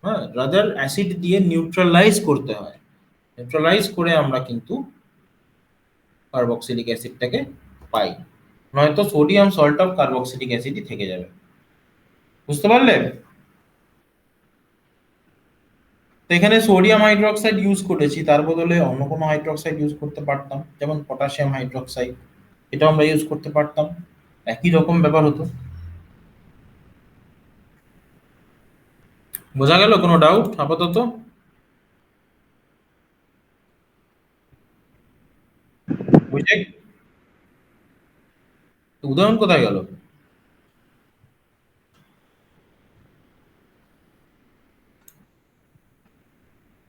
Speaker 1: হ্যাঁ, রাদার অ্যাসিড দিয়ে নিউট্রালাইজ করতে হয়। নিউট্রালাইজ করে আমরা কিন্তু কার্বক্সিলিক অ্যাসিডটাকে পাই। নয়তো সোডিয়াম সল্ট অফ কার্বক্সিলিক অ্যাসিডই থেকে যাবে। বুঝতে পারলে? তো এখানে সোডিয়াম হাইড্রোক্সাইড ইউজ করেছি, তার বদলে অন্য কোনো হাইড্রোক্সাইড ইউজ করতে পারতাম, যেমন পটাশিয়াম হাইড্রোক্সাইড, এটাও আমরা ইউজ করতে পারতাম, একই রকম ব্যাপার হতো। বোঝা গেল? কোনো ডাউট আপাতত? বুঝে? উদাহরণ কোথায় গেল?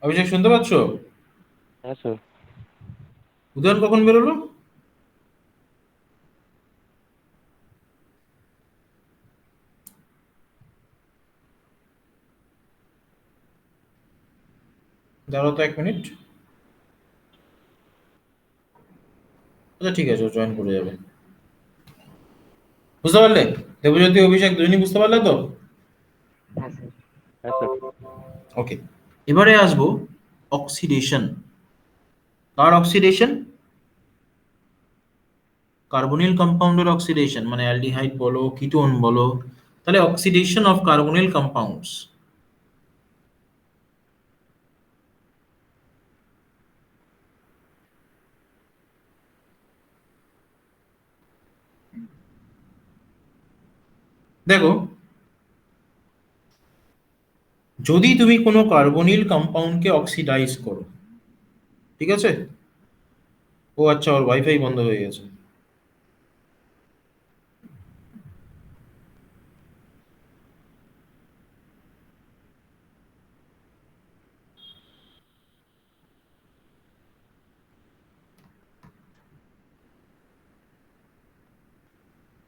Speaker 1: অভিষেক শুনতে পাচ্ছ?
Speaker 3: হ্যাঁ স্যার।
Speaker 1: উদাহরণ কখন বেরোলো? দাঁড়াও তো 1 মিনিট। আচ্ছা ঠিক আছে, জয়েন করে যাবে। বুঝতে পারলে? দেবজ্যোতি, অভিষেক দুজনই বুঝতে পারলে তো?
Speaker 4: হ্যাঁ স্যার।
Speaker 3: হ্যাঁ স্যার।
Speaker 1: ওকে, এবারে আসবো অক্সিডেশন। কার অক্সিডেশন? কার্বনিল কম্পাউন্ডের অক্সিডেশন, মানে অ্যালডিহাইড বলো, কিটোন বলো, তাহলে অক্সিডেশন অফ কার্বনিল কম্পাউন্ডস। দেখো, যদি তুমি কোনো কার্বনিল কম্পাউন্ডকে অক্সিডাইজ করো, ঠিক আছে? ও আচ্ছা, ওর ওয়াইফাই বন্ধ হয়ে গেছে।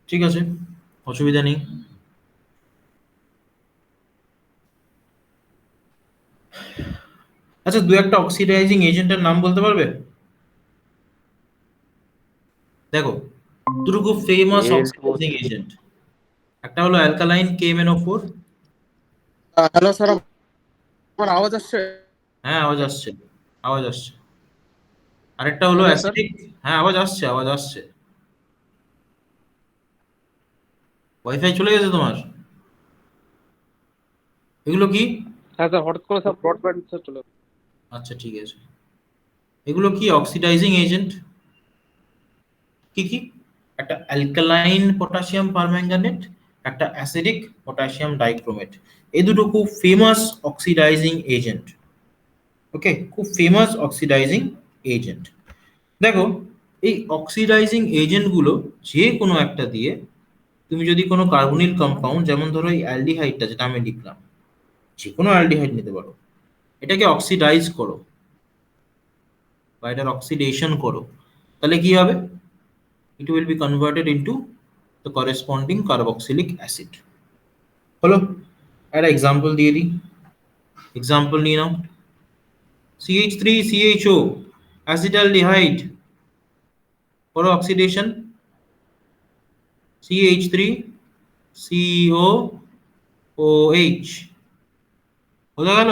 Speaker 1: ঠিক আছে, অসুবিধা নেই। আচ্ছা, দু একটা অক্সিডাইজিং এজেন্টের নাম বলতে পারবে? দেখো, দুটো খুব ফেমাস অক্সিডাইজিং এজেন্ট। একটা হলো অ্যালকালাইন KMnO4।
Speaker 2: হ্যালো স্যার, আমার আওয়াজ আসছে?
Speaker 1: হ্যাঁ, আওয়াজ আসছে, আওয়াজ আসছে। আরেকটা হলো
Speaker 2: হ্যালো স্যার।
Speaker 1: অ্যাসিটিক। হ্যাঁ, আওয়াজ আসছে, আওয়াজ আসছে। ওয়াইফাই চলে গেছে তোমার? এগুলো কি?
Speaker 2: হ্যাঁ স্যার, হঠাৎ করে স্যার ব্রডব্যান্ড স্যার চলে গেলো।
Speaker 1: আচ্ছা ঠিক আছে, এগুলো কি অক্সিডাইজিং এজেন্ট? কি কি? একটা অ্যালকালাইন পটাশিয়াম পারম্যাঙ্গানেট, একটা অ্যাসিডিক পটাশিয়াম ডাইক্রোমেট। এই দুটো খুব ফেমাস অক্সিডাইজিং এজেন্ট। ওকে, খুব ফেমাস অক্সিডাইজিং এজেন্ট। দেখো, এই অক্সিডাইজিং এজেন্টগুলো যে কোনো একটা দিয়ে তুমি যদি কোনো কার্বনিল কম্পাউন্ড, যেমন ধরো এই অ্যালডিহাইডটা যেটা আমি লিখলাম, যে কোনো অ্যালডিহাইড নিতে পারো, এটাকে অক্সিডাইজ করো বা এটার অক্সিডেশন করো, তাহলে কি হবে? It will be converted into the corresponding carboxylic acid. হলো? একটা এক্সাম্পল দিয়ে দিই। এক্সাম্পল নিয়ে নাও, CH3CHO অ্যাসিটালডিহাইড, করো অক্সিডেশন, CH3COOH। বোঝা গেল?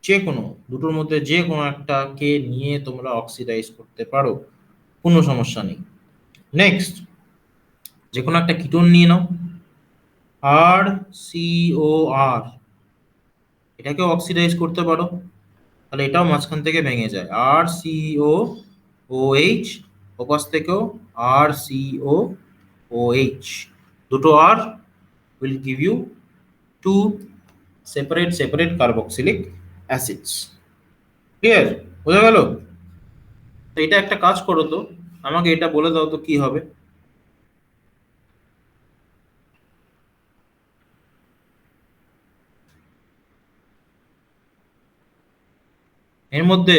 Speaker 1: যে কোনো দুটোর মধ্যে যে কোনো একটা কে নিয়ে তোমরা অক্সিডাইজ করতে পারো, কোনো সমস্যা নেই। নেক্সট, যে কোনো একটা কিটোন নিয়ে নাও, RCOR, এটাকে অক্সিডাইজ করতে পারো, তাহলে এটাও মাঝখান থেকে ভেঙে যায়, RCOOH, ওপাশ থেকেও RCOOH, দুটো R will give you two separate carboxylic acids. Clear? বোঝা গেল? তো এটা একটা কাজ করো তো, আমাকে এটা বলে দাও তো কি হবে। এর মধ্যে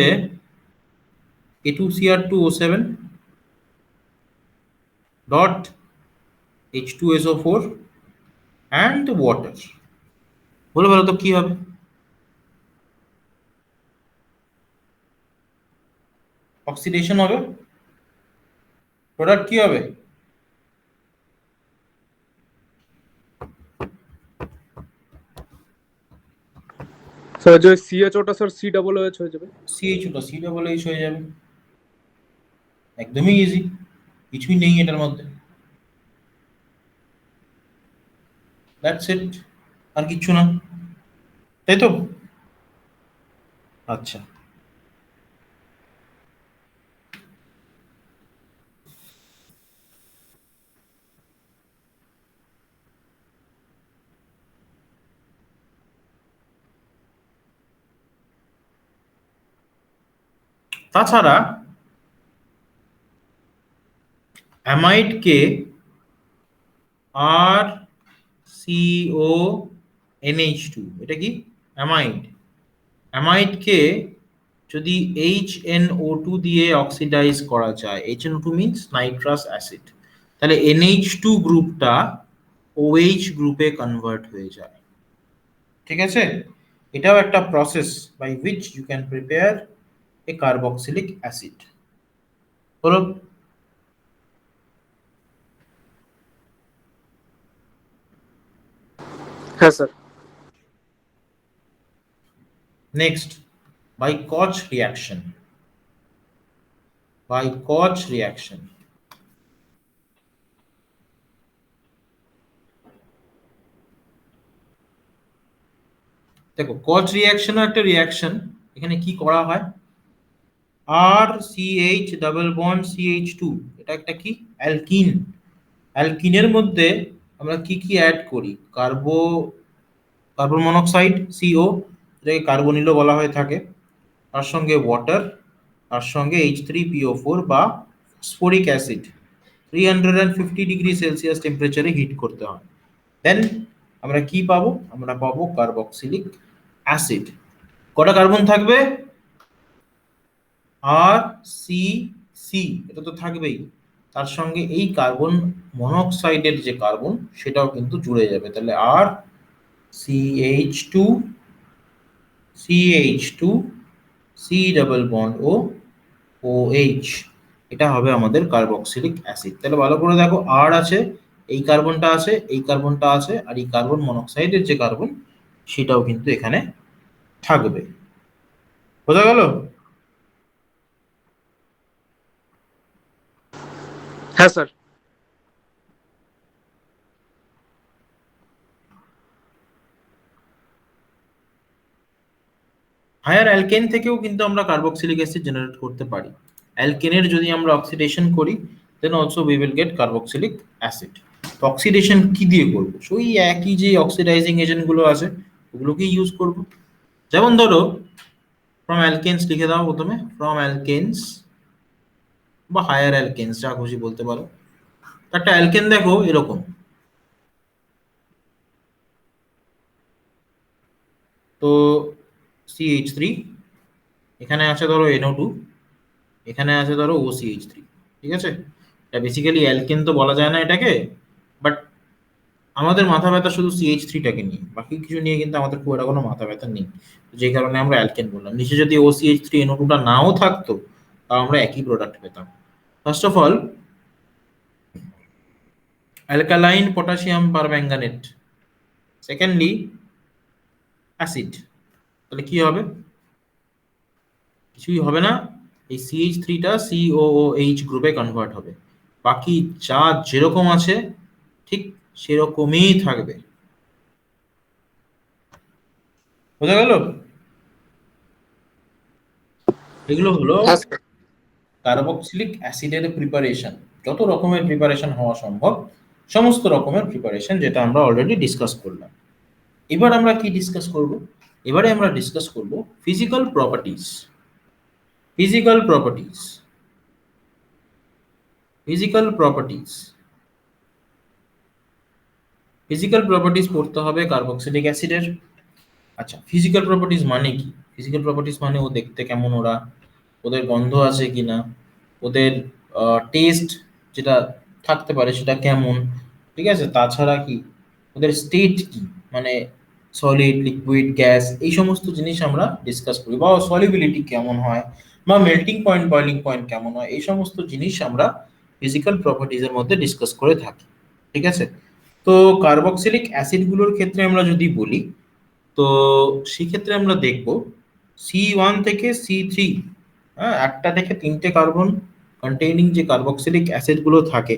Speaker 1: A2CR2O7 dot H2SO4 and water, বলে বলো তো কি হবে? অক্সিডেশন হবে, প্রোডাক্ট কি হবে?
Speaker 2: স্যার যে সিএচওটা স্যার COOH হয়ে যাবে।
Speaker 1: CH ওটা COOH হয়ে যাবে। একদমই ইজি, কিছুই নেই এটার মধ্যে। দ্যাটস ইট, আর কিছু না, তাই তো? আচ্ছা, তাছাড়া অ্যামাইডকে আর সিও NH2, এটা কি অ্যামাইড? অ্যামাইডকে যদি HNO2 দিয়ে অক্সিডাইজ করা যায়, HNO2 মিন্স নাইট্রাস অ্যাসিড, তাহলে NH2 গ্রুপটা OH গ্রুপে কনভার্ট হয়ে যায়। ঠিক আছে, এটাও একটা process by which you can prepare a carboxylic acid. হলো?
Speaker 2: হ্যাঁ sir.
Speaker 1: Next, by Koch reaction. By Koch reaction. দেখো, Koch reaction একটা রিয়াকশন, এখানে কি করা হয়, আর CH ডাবল বন্ড CH2, এটা একটা কি অ্যালকিন। অ্যালকিনের মধ্যে আমরা কি কি অ্যাড করি, কার্বন মনোক্সাইড CO, এটাকে কার্বনিলও বলা হয়ে থাকে, তার সঙ্গে ওয়াটার, তার সঙ্গে H3PO4 বা ফসফরিক অ্যাসিড 350 ডিগ্রি সেলসিয়াস টেম্পারেচারে হিট করতে হয়। দেন আমরা কি পাবো, আমরা পাবো কার্বক্সিলিক অ্যাসিড। কটা কার্বন থাকবে, আর সি সি, এটা তো থাকবেই, তার সঙ্গে এই কার্বন মনোক্সাইডের যে কার্বন সেটাও কিন্তু জুড়ে যাবে, তাহলে আর CH2 CH2 C double bond O OH, এটা হবে আমাদের কার্বক্সিলিক অ্যাসিড। তাহলে ভালো করে দেখো, আর আছে, এই কার্বনটা আছে, এই কার্বনটা আছে, আর এই কার্বন মনোক্সাইডের যে কার্বন সেটাও কিন্তু এখানে থাকবে। বোঝা গেল?
Speaker 2: হ্যাঁ স্যার।
Speaker 1: হায়ার অ্যালকেন থেকেও কিন্তু আমরা কার্বক্সিলিক অ্যাসিড জেনারেট করতে পারি। অ্যালকেনের যদি আমরা অক্সিডেশন করি, then also we will get carboxylic acid. তো অক্সিডেশন কি দিয়ে করব, ওই একই যে অক্সিডাইজিং এজেন্ট গুলো আছে ওগুলোকেই ইউজ করব। যেমন ধরো, ফ্রম অ্যালকেনস লিখে দাও প্রথমে, ফ্রম অ্যালকেনস বা হায়ার অ্যালকেনস, যা খুশি বলতে পারো। একটা অ্যালকেন দেখো এরকম, তো CH3, এখানে আছে ধরো NO2, এখানে আছে ধরো OCH3। ঠিক আছে, এটা বেসিক্যালি অ্যালকেন তো বলা যায় না এটাকে, বাট আমাদের মাথা ব্যথা শুধু CH3টাকে নিয়ে, বাকি কিছু নিয়ে কিন্তু আমাদের খুব একটা কোনো মাথা ব্যথা নেই, যে কারণে আমরা অ্যালকেন বললাম। নিচে যদি OCH3NO2টা নাও থাকতো, তাও আমরা একই প্রোডাক্ট পেতাম। First of all, alkaline potassium permanganate, secondly acid. তাহলে কি হবে, কিছুই হবে না, এই CH3টা COOH গ্রুপে কনভার্ট হবে, বাকি যা যেরকম আছে ঠিক সেরকমই থাকবে। বোঝা গেল? এগুলো হলো
Speaker 2: হ্যাঁ স্যার।
Speaker 1: কার্বক্সিলিক অ্যাসিডের প্রিপারেশন। যত রকমের প্রিপারেশন হওয়া সম্ভব, সমস্ত রকমের প্রিপারেশন, যেটা আমরা অলরেডি ডিসকাস করলাম। এবার আমরা কি ডিসকাস করব, এবারে আমরা ডিসকাস করব physical properties. Physical properties, physical properties, physical properties পড়তে হবে কার্বক্সিলিক অ্যাসিডের। আচ্ছা, ফিজিক্যাল প্রপার্টিজ মানে কি? ফিজিক্যাল প্রপার্টিজ মানে ও দেখতে কেমন, ওদের গন্ধ আছে কিনা, ওদের টেস্ট যেটা থাকতে পারে সেটা কেমন, ঠিক আছে, তাছাড়া কি ওদের স্টেট কি, মানে সলিড, লিকুইড, গ্যাস, এই সমস্ত জিনিস আমরা ডিসকাস করি, বা সলিবিলিটি কেমন হয়, বা মেল্টিং পয়েন্ট, বয়লিং পয়েন্ট কেমন হয়, এই সমস্ত জিনিস আমরা ফিজিক্যাল প্রপার্টিজের মধ্যে ডিসকাস করে থাকি। ঠিক আছে, তো কার্বক্সিলিক অ্যাসিডগুলোর ক্ষেত্রে আমরা যদি বলি, তো সেক্ষেত্রে আমরা দেখব C1 থেকে C3, হ্যাঁ, একটা থেকে তিনটে কার্বন কন্টেইনিং যে কার্বক্সিলিক অ্যাসিড গুলো থাকে,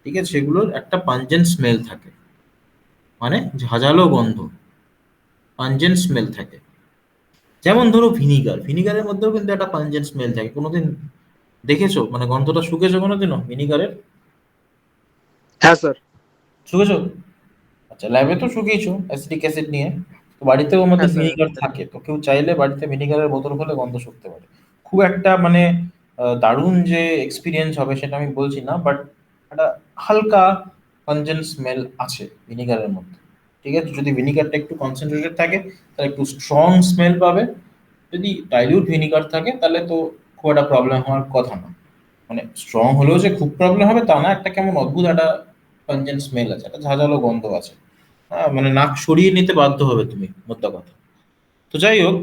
Speaker 1: ঠিক আছে, সেগুলোর একটা পাঞ্জেন্ট স্মেল থাকে। মানে ঝাঁঝালো গন্ধ, পাঞ্জেন্ট স্মেল থাকে। যেমন ধরো ভিনিগার, ভিনিগারের মধ্যেও কিন্তু একটা পাঞ্জেন্ট স্মেল থাকে। কোনোদিন দেখেছো, মানে গন্ধটা শুকেছো কোনোদিনও ভিনিগারের?
Speaker 2: হ্যাঁ স্যার।
Speaker 1: শুকেছো? আচ্ছা, ল্যাবে তো শুকিয়েছো অ্যাসিটিক অ্যাসিড নিয়ে। তো বাড়িতেও আমাদের
Speaker 2: হ্যাঁ স্যার।
Speaker 1: ভিনিগার থাকে, তো কেউ চাইলে বাড়িতে ভিনিগারের বোতল খুলে গন্ধ শুকতে পারে। খুব একটা মানে দারুণ যে এক্সপিরিয়েন্স হবে সেটা আমি বলছি না, বাট একটা হালকা পাঞ্জেন্ট স্মেল আছে ভিনিগারের মধ্যে। ঠিক আছে, যদি ভিনিগারটা একটু কনসেন্ট্রেটেড থাকে তাহলে একটু স্ট্রং স্মেল পাবে। যদি ডাইলিউট ভিনিগার থাকে তাহলে তো খুব একটা প্রবলেম হওয়ার কথা না। মানে স্ট্রং হলেও যে খুব প্রবলেম হবে তা না, একটা কেমন অদ্ভুত একটা পাঞ্জেন্ট স্মেল আছে, একটা ঝাঁঝালো গন্ধ আছে। হ্যাঁ, মানে নাক সরিয়ে নিতে বাধ্য হবে তুমি, মোদ্দা কথা। তো যাই হোক,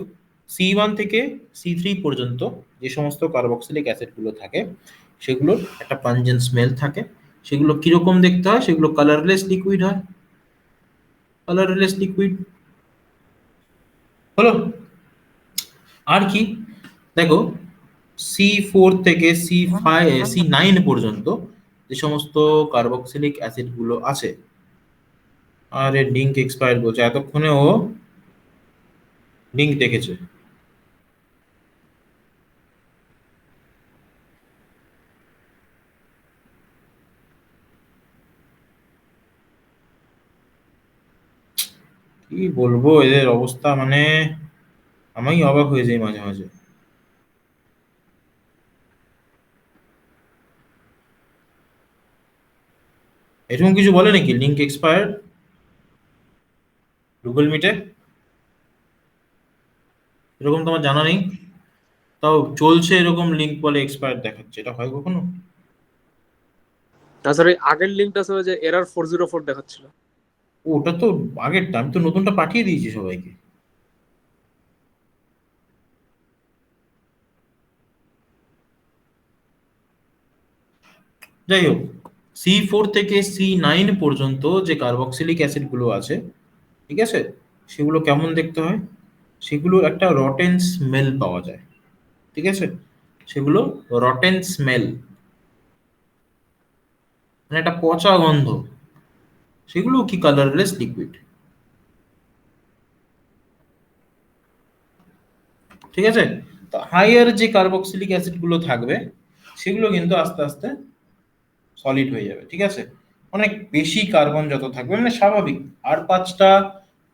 Speaker 1: C1 থেকে C3 পর্যন্ত যে সমস্ত কার্বক্সিলিক অ্যাসিড গুলো থাকে সেগুলোর একটা পাঞ্জেন্ট স্মেল থাকে। সেগুলো কিরকম দেখতে হয়? সেগুলো কালারলেস লিকুইড হয়। কালারলেস লিকুইড হলো। আর কি? দেখো, C4 থেকে C9 পর্যন্ত যে সমস্ত কার্বক্সিলিক অ্যাসিড গুলো আছে, আর এর লিঙ্ক এক্সপায়ার বলছে, এতক্ষণে ও লিঙ্ক দেখেছে। কি বলবো এদের অবস্থা, মানে আমি অবাক হয়ে যাই মাঝে মাঝে। এরকম কিছু বলে নাকি লিঙ্ক এক্সপায়ার গুগল মিটে? এরকম তোমার জানা নেই? তাও চলছে এরকম লিঙ্ক বলে এক্সপায়ার দেখাচ্ছে, এটা হয় কখনো?
Speaker 2: না স্যার, ওই আগের লিঙ্কটা স্যার যে এরর 404 দেখাচ্ছিল।
Speaker 1: ওটা তো আগেরটা, আমি তো নতুনটা পাঠিয়ে দিয়েছি সবাইকে। যাই হোক, C4 থেকে C9 পর্যন্ত যে কার্বক্সিলিক অ্যাসিড গুলো আছে, ঠিক আছে, সেগুলো কেমন দেখতে হয়? সেগুলোর একটা রটেন স্মেল পাওয়া যায়। ঠিক আছে, সেগুলো রটেন স্মেল, মানে একটা পচা গন্ধ। সেগুলো কি কালারলেস লিকুইড। ঠিক আছে, তো হাইয়ার যে কার্বক্সিলিক অ্যাসিড গুলো থাকবে সেগুলো কিন্তু আস্তে আস্তে সলিড হয়ে যাবে। ঠিক আছে, অনেক বেশি কার্বন যত থাকবে, মানে স্বাভাবিক। আর পাঁচটা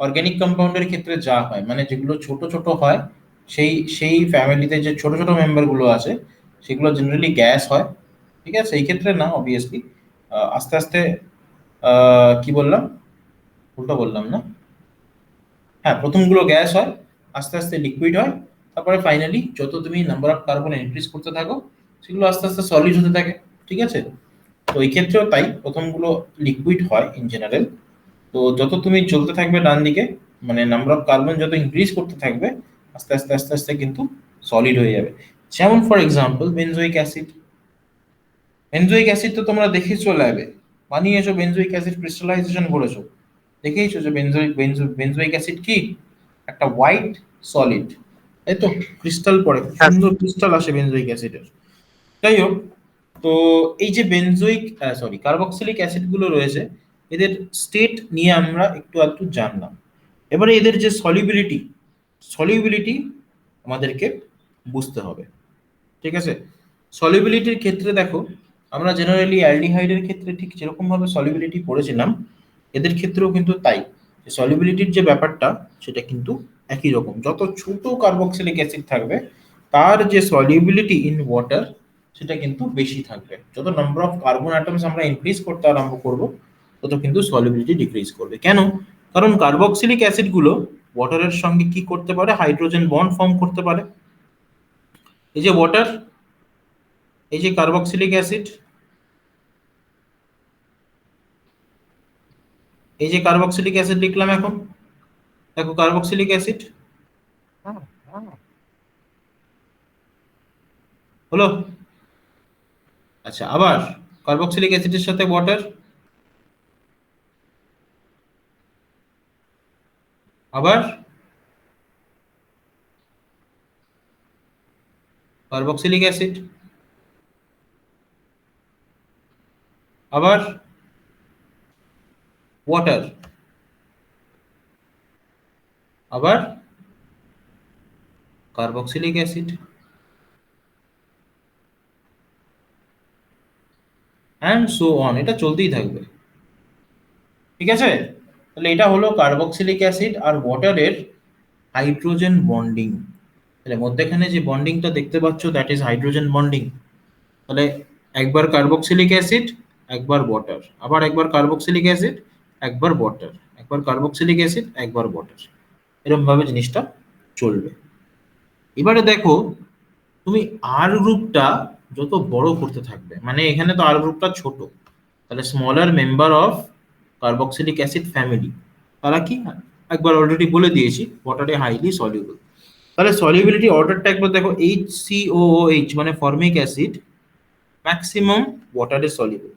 Speaker 1: অর্গানিক কম্পাউন্ডের ক্ষেত্রে যা হয়, মানে যেগুলো ছোট ছোট হয়, সেই সেই ফ্যামিলিতে যে ছোট ছোট মেম্বার গুলো আছে সেগুলো জেনারেলি গ্যাস হয়। ঠিক আছে, এই ক্ষেত্রে না অবভিয়াসলি আস্তে আস্তে কি বললাম, উল্টো বললাম না? হ্যাঁ, প্রথমগুলো গ্যাস হয়, আস্তে আস্তে লিকুইড হয়, তারপরে ফাইনালি যত তুমি নাম্বার অফ কার্বন ইনক্রিজ করতে থাকো সেগুলো আস্তে আস্তে সলিড হতে থাকে। ঠিক আছে, তো এই ক্ষেত্রেও তাই, প্রথমগুলো লিকুইড হয় ইন জেনারেল। তো যত তুমি চলতে থাকবে ডান দিকে, মানে নাম্বার অফ কার্বন যত ইনক্রিজ করতে থাকবে আস্তে আস্তে আস্তে আস্তে কিন্তু সলিড হয়ে যাবে। যেমন for example benzoic acid. Benzoic acid তো তোমরা দেখেছো ল্যাবে, বানিয়েছো বেনজোইক অ্যাসিড ক্রিস্টালাইজেশন করেছো, দেখেইছো যে বেনজোইক অ্যাসিড কি একটা হোয়াইট সলিড, তাই তো? ক্রিস্টাল পড়ে, খুব
Speaker 2: হ্যাঁ।
Speaker 1: সুন্দর ক্রিস্টাল আসে বেনজোইক অ্যাসিডের। যাই হোক, তো এই যে বেনজোইক কার্বক্সিলিক অ্যাসিড গুলো রয়েছে, এদের স্টেট নিয়ে আমরা একটু আধটু জানলাম। এবারে এদের যে সলিবিলিটি, সলিবিলিটি আমাদেরকে বুঝতে হবে। ঠিক আছে, সলিবিলিটির ক্ষেত্রে দেখো, আমরা জেনারেলি অ্যালডিহাইডের ক্ষেত্রে ঠিক যেরকম ভাবে সলিবিলিটি পড়েছিলাম, এদের ক্ষেত্রেও কিন্তু তাই। সলিবিলিটির যে ব্যাপারটা সেটা কিন্তু একই রকম। যত ছোট কার্বক্সিলিক অ্যাসিড থাকবে তার যে সলিবিলিটি ইন ওয়াটার সেটা কিন্তু বেশি থাকবে। যত নাম্বার অফ কার্বন অ্যাটমস আমরা ইনক্রিজ করতে আরম্ভ করব তত কিন্তু সলিবিলিটি ডিক্রিজ করবে। কেন? কারণ কার্বক্সিলিক অ্যাসিড গুলো ওয়াটারের সঙ্গে কি করতে পারে? হাইড্রোজেন বন্ড ফর্ম করতে পারে। এই যে ওয়াটার, এই যে কার্বক্সিলিক অ্যাসিড, এই যে কার্বক্সিলিক অ্যাসিড লিখলাম এখন, দেখো কার্বক্সিলিক অ্যাসিড হলো। আচ্ছা, আবার কার্বক্সিলিক অ্যাসিডের সাথে ওয়াটার, আবার কার্বক্সিলিক অ্যাসিড, আবার ওয়াটার। আবার carboxylic acid, and so on, এটা চলতেই থাকবে। ঠিক আছে, তাহলে এটা হলো কার্বক্সিলিক অ্যাসিড আর ওয়াটারের হাইড্রোজেন বন্ডিং। তাহলে মধ্যেখানে যে বন্ডিংটা দেখতে পাচ্ছ, দ্যাট ইজ হাইড্রোজেন বন্ডিং। তাহলে একবার কার্বক্সিলিক অ্যাসিড, একবার ওয়াটার, আবার একবার কার্বক্সিলিক অ্যাসিড, একবার ওয়াটার, একবার কার্বক্সিলিক অ্যাসিড, একবার ওয়াটার, এরকম ভাবে জিনিসটা চলবে। এবারে দেখো, তুমি আর গ্রুপটা যত বড় করতে থাকবে, মানে এখানে তো আর গ্রুপটা ছোট, তাহলে smaller member of carboxylic acid family, তারা কি, একবার অলরেডি বলে দিয়েছি, ওয়াটারে হাইলি সলিউবল। তাহলে সলিউবিলিটি অর্ডারটা একবার দেখো, HCOOH মানে ফর্মিক অ্যাসিড, ম্যাক্সিমাম ওয়াটারে সলিউবল।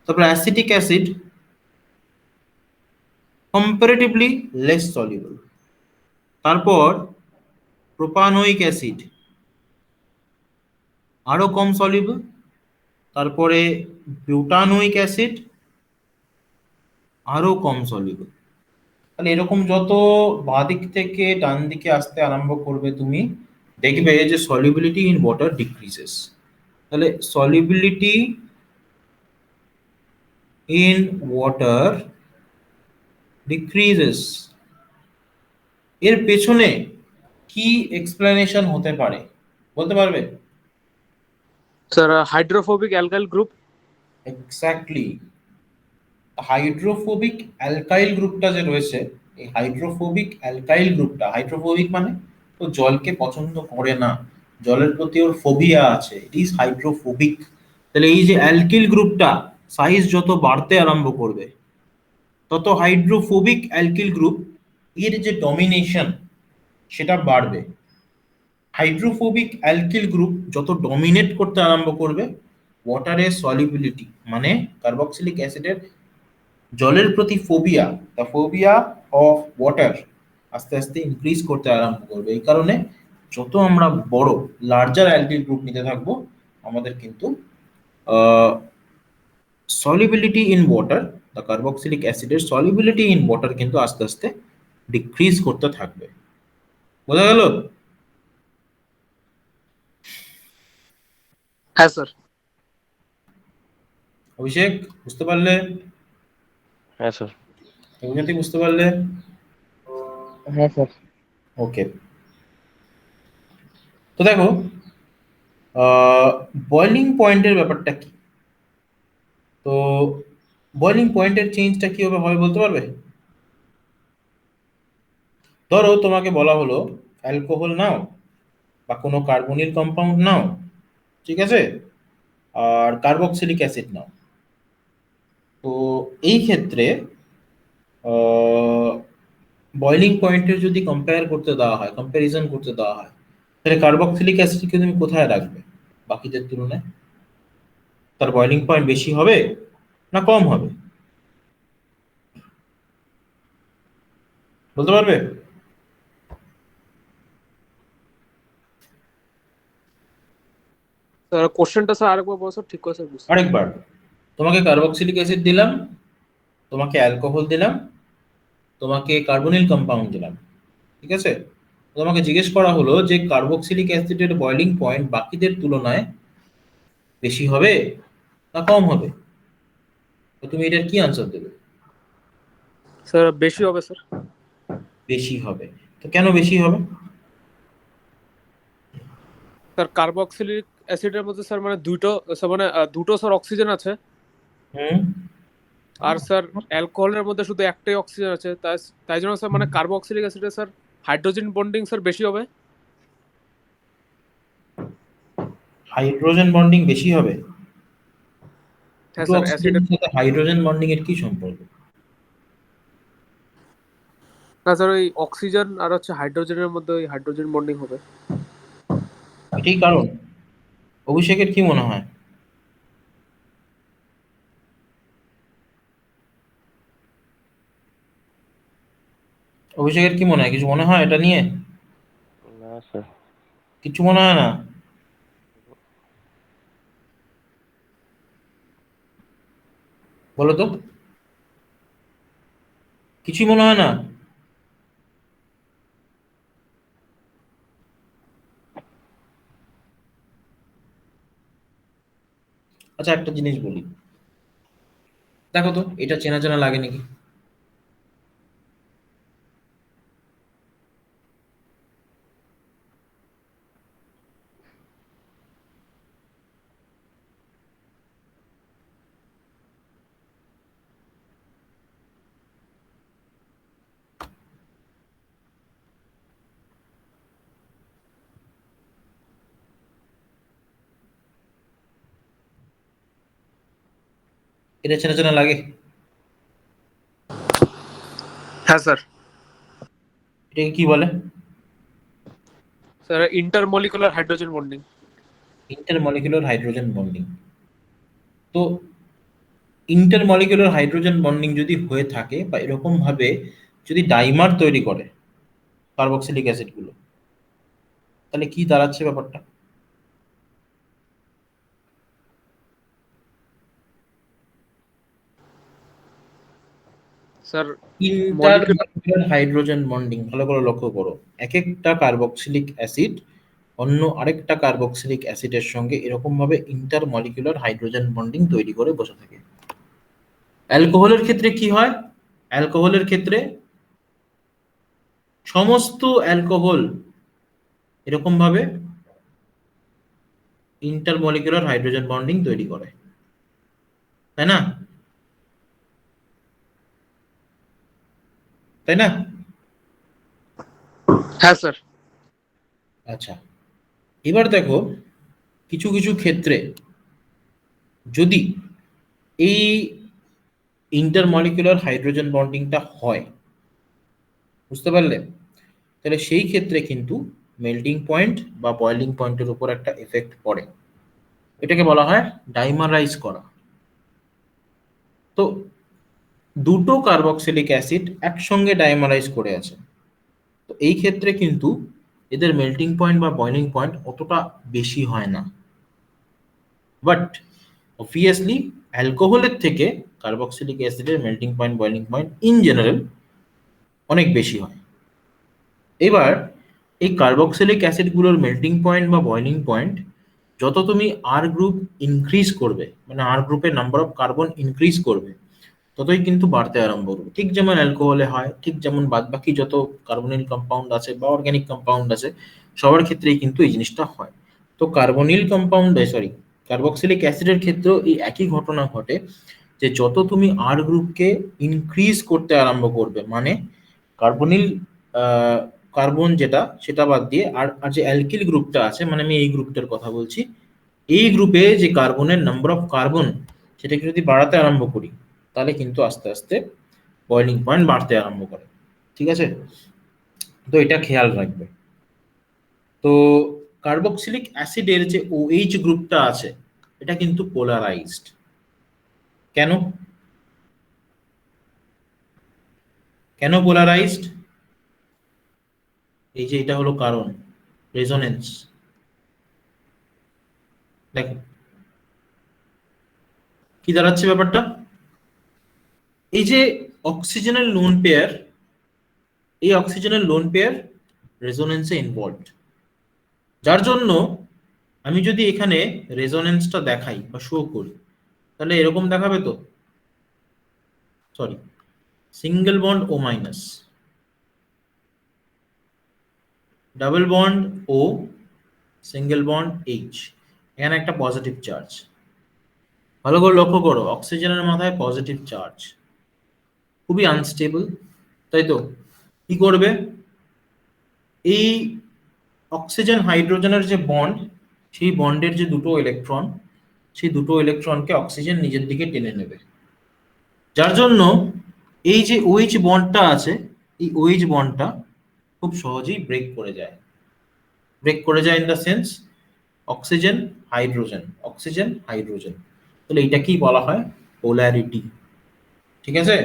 Speaker 1: তারপর acetic acid comparatively less soluble. তারপর প্রোপানোয়িক অ্যাসিড আরো কম সলিউবল। তারপরে বিউটানোয়িক অ্যাসিড আরো কম সলিউবল। তাহলে এরকম যত বাঁদিক থেকে ডান দিকে আসতে আরম্ভ করবে তুমি, দেখবে যে সলিউবিলিটি ইন ওয়াটার ডিক্রিজেস। তাহলে সলিউবিলিটি ইন ওয়াটার ডিক্রিজেস, এর পেছনে কি এক্সপ্লেনেশন হতে পারে বলতে পারবে?
Speaker 2: Sir hydrophobic alkyl group.
Speaker 1: Exactly, hydrophobic alkyl গ্রুপটা যে রয়েছে, এই হাইড্রোফোবিক অ্যালকাইল গ্রুপটা, হাইড্রোফোবিক মানে তো জলকে পছন্দ করে না, জলের প্রতি ওর ফোবিয়া আছে, ইট ইজ হাইড্রোফোবিক। তাহলে এই যে অ্যালকিল গ্রুপটা সাইজ যত বাড়তে আরম্ভ করবে, তত হাইড্রোফোবিক অ্যালকিল গ্রুপ এর যে ডমিনেশন সেটা বাড়বে। হাইড্রোফোবিক অ্যালকিল গ্রুপ যত ডমিনেট করতে আরম্ভ করবে, ওয়াটারের সলিবিলিটি মানে কার্বক্সিলিক অ্যাসিডের জলের প্রতি phobia, the phobia of water আস্তে আস্তে ইনক্রিজ করতে আরম্ভ করবে। এই কারণে যত আমরা বড় লার্জার অ্যালকিল গ্রুপ নিতে থাকবো, আমাদের কিন্তু solubility in water, the carboxylic অ্যাসিডের সলিবিলিটি ইন ওয়াটার কিন্তু আস্তে আস্তে ডিক্রিজ করতে থাকবে। বোঝা গেল?
Speaker 2: হ্যাঁ স্যার।
Speaker 1: অভিষেক বুঝতে পারলে?
Speaker 3: হ্যাঁ স্যার।
Speaker 1: অভিজ্ঞতি বুঝতে পারলে?
Speaker 4: হ্যাঁ স্যার।
Speaker 1: ওকে, তো দেখো বয়লিং পয়েন্টের ব্যাপারটা কি। তো বয়লিং পয়েন্টের চেঞ্জটা কিভাবে হয় বলতে পারবে? ধরো তোমাকে বলা হলো অ্যালকোহল নাও বা কোনো কার্বনিল কম্পাউন্ড নাও, ঠিক আছে, আর কার্বক্সিলিক অ্যাসিড নাও। তো এই ক্ষেত্রে বয়লিং পয়েন্টের যদি কম্পেয়ার করতে দেওয়া হয়, কম্প্যারিজন করতে দেওয়া হয়, তাহলে কার্বক্সিলিক অ্যাসিডকে তুমি কোথায় রাখবে বাকিদের তুলনায়? তার বয়লিং পয়েন্ট বেশি হবে না কম হবে বলতে পারবে?
Speaker 2: স্যার কোশ্চেনটা স্যার আরেকবার বলো স্যার, ঠিক করে স্যার বুঝতে।
Speaker 1: আরেকবার, তোমাকে কার্বক্সিলিক অ্যাসিড দিলাম, তোমাকে অ্যালকোহল দিলাম, তোমাকে কার্বনিল কম্পাউন্ড দিলাম, ঠিক আছে, তোমাকে জিজ্ঞেস করা হলো যে কার্বক্সিলিক অ্যাসিডের বয়লিং পয়েন্ট বাকিদের তুলনায় বেশি হবে না কম হবে, তো তুমি এটার কি আনসার দেবে?
Speaker 2: স্যার বেশি হবে স্যার।
Speaker 1: বেশি হবে। তো কেন বেশি হবে?
Speaker 2: স্যার কার্বক্সিলিক অ্যাসিডের মধ্যে স্যার মানে দুটো স্যার মানে দুটো স্যার অক্সিজেন আছে,
Speaker 1: হুম,
Speaker 2: আর স্যার অ্যালকোহলের মধ্যে শুধু একটাই অক্সিজেন আছে, তাই তাই জন্য স্যার মানে কার্বক্সিলিক অ্যাসিডে স্যার হাইড্রোজেন বন্ডিং স্যার বেশি হবে।
Speaker 1: হাইড্রোজেন বন্ডিং বেশি হবে?
Speaker 2: হ্যাঁ
Speaker 1: দুটো
Speaker 2: স্যার অ্যাসিডের।
Speaker 1: অক্সিজেনের সাথে হাইড্রোজেন বন্ডিং এর কি সম্পর্ক?
Speaker 2: না স্যার ওই অক্সিজেন আর হচ্ছে হাইড্রোজেনের মধ্যে ওই হাইড্রোজেন বন্ডিং হবে।
Speaker 1: এটাই কারণ? অভিষেকের কি মনে হয়? অভিষেকের কি মনে হয়, কিছু মনে হয় এটা নিয়ে?
Speaker 3: না স্যার।
Speaker 1: কিছু মনে হয় না? বলো তো, কিছুই মনে হয় না? আচ্ছা একটা জিনিস বলি, দেখো তো এটা চেনা চেনা লাগে নাকি? এটা চেনা চেনা লাগে?
Speaker 2: হ্যাঁ স্যার।
Speaker 1: এটাকে কি বলে?
Speaker 2: Sir intermolecular hydrogen bonding.
Speaker 1: Intermolecular hydrogen bonding. তো ইন্টারমলিকুলার হাইড্রোজেন বন্ডিং যদি হয়ে থাকে বা এরকম ভাবে যদি ডাইমার তৈরি করে কার্বক্সিলিক অ্যাসিড গুলো, তাহলে কি দাঁড়াচ্ছে ব্যাপারটা?
Speaker 2: Sir molecule
Speaker 1: intermolecular hydrogen bonding ভালো করে লক্ষ্য করো, এক একটা কার্বক্সিলিক অ্যাসিড অন্য আরেকটা কার্বক্সিলিক অ্যাসিডের সঙ্গে এরকম ভাবে ইন্টারমলিকুলার হাইড্রোজেন বন্ডিং তৈরি করে বসে থাকে। অ্যালকোহলের ক্ষেত্রে কি হয়? অ্যালকোহলের ক্ষেত্রে সমস্ত অ্যালকোহল এরকম ভাবে ইন্টারমলিকুলার হাইড্রোজেন বন্ডিং তৈরি করে, তাই না? তাই না?
Speaker 2: হ্যাঁ স্যার।
Speaker 1: আচ্ছা, এবার দেখো কিছু কিছু ক্ষেত্রে যদি এই ইন্টারমলিকুলার হাইড্রোজেন বন্ডিংটা হয়, বুঝতে পারলে, তাহলে সেই ক্ষেত্রে কিন্তু মেল্টিং পয়েন্ট বা বয়েলিং পয়েন্টের উপর একটা এফেক্ট পড়ে। এটাকে বলা হয় ডাইমারাইজ করা। তো দুটো কার্বক্সিলিক অ্যাসিড একসঙ্গে ডাইমারাইজ করে আছে, তো এই ক্ষেত্রে কিন্তু এদের মেল্টিং পয়েন্ট বা বয়েলিং পয়েন্ট অতটা বেশি হয় না। বাট অবভিয়াসলি অ্যালকোহলের থেকে কার্বক্সিলিক অ্যাসিডের melting point boiling point in general অনেক বেশি হয়। এবার এই কার্বক্সিলিক অ্যাসিডগুলোর মেল্টিং পয়েন্ট বা বয়েলিং পয়েন্ট যত তুমি আর গ্রুপ ইনক্রিজ করবে, মানে আর গ্রুপের নাম্বার অফ কার্বন ইনক্রিজ করবে, ততই কিন্তু বাড়তে আরম্ভ করবে। ঠিক যেমন অ্যালকোহলে হয়, ঠিক যেমন বাদবাকি যত কার্বনিল কম্পাউন্ড আছে বা অর্গানিক কম্পাউন্ড আছে সবার ক্ষেত্রেই কিন্তু এই জিনিসটা হয়। তো কার্বনিল কম্পাউন্ড সরি কার্বক্সিলিক অ্যাসিডের ক্ষেত্রেও এই একই ঘটনা ঘটে, যে যত তুমি আর গ্রুপকে ইনক্রিজ করতে আরম্ভ করবে, মানে কার্বনিল কার্বন যেটা সেটা বাদ দিয়ে আর আর যে অ্যালকিল গ্রুপটা আছে, মানে আমি এই গ্রুপটার কথা বলছি, এই গ্রুপে যে কার্বনের নাম্বার অফ কার্বন সেটাকে যদি বাড়াতে আরম্ভ করি, তাহলে কিন্তু আস্তে আস্তে বয়েলিং পয়েন্ট বাড়তে আরম্ভ করে। ঠিক আছে, তো এটা খেয়াল রাখবে। তো কার্বক্সিলিক অ্যাসিডের যে OH গ্রুপটা আছে এটা কিন্তু পোলারাইজড। কেন? কেন পোলারাইজড? এই যে এটা হলো কারণ, রেজোনেন্স। দেখো কি দাঁড়াচ্ছে ব্যাপারটা, এই যে অক্সিজেনের লোন পেয়ার, এই অক্সিজেনের লোন পেয়ার রেজোনেন্সে ইনভলভড, যার জন্য আমি যদি এখানে রেজোনেন্সটা দেখাই বা শো করি, তাহলে এরকম দেখাবে তো, সরি, সিঙ্গেল বন্ড ও মাইনাস, ডাবল বন্ড ও, সিঙ্গেল বন্ড এইচ, এখানে একটা পজিটিভ চার্জ। ভালো করে লক্ষ্য করো, অক্সিজেনের মাথায় পজিটিভ চার্জ, খুবই আনস্টেবল, তাই তো? কি করবে, এই অক্সিজেন হাইড্রোজেনের যে বন্ড, সেই বন্ডের যে দুটো ইলেকট্রন, সেই দুটো ইলেকট্রনকে অক্সিজেন নিজের দিকে টেনে নেবে, যার জন্য এই যে OH বন্ডটা আছে, এই OH বন্ডটা খুব সহজেই ব্রেক করে যায়। ব্রেক করে যায় in the sense oxygen hydrogen, oxygen hydrogen. তাহলে এইটাকেই বলা হয় পোলারিটি। ঠিক আছে,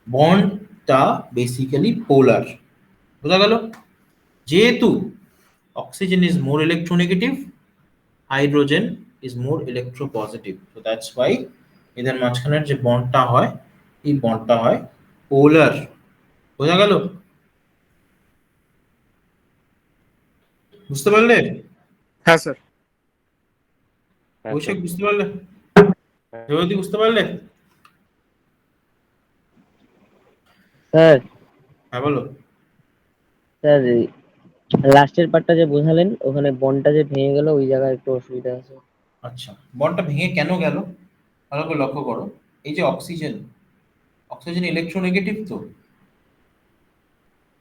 Speaker 1: বন্ডটা বেসিক্যালি পোলার, বোঝা গেল? যেহেতু oxygen is more electronegative, hydrogen is more electropositive, so that's why এদের মাঝখানের যে বন্ডটা হয়, এই বন্ডটা হয় পোলার। বোঝা গেল? বুঝতে পারলে?
Speaker 2: হ্যাঁ স্যার।
Speaker 3: হ্যাঁ
Speaker 1: অভিষেক
Speaker 3: স্যার।
Speaker 1: বুঝতে পারলে? রেবতী বুঝতে পারলে?
Speaker 4: স্যার
Speaker 1: হ্যাঁ বলো।
Speaker 4: স্যার লাস্টের পার্টটা যে বোঝালেন ওখানে বনটা যে ভেঙে গেল ওই জায়গায় একটু অসুবিধা আছে।
Speaker 1: আচ্ছা, বন্ডটা ভেঙে কেন গেল ভালো করে লক্ষ্য করো। এই যে অক্সিজেন, অক্সিজেন ইলেকট্রোনেগেটিভ তো,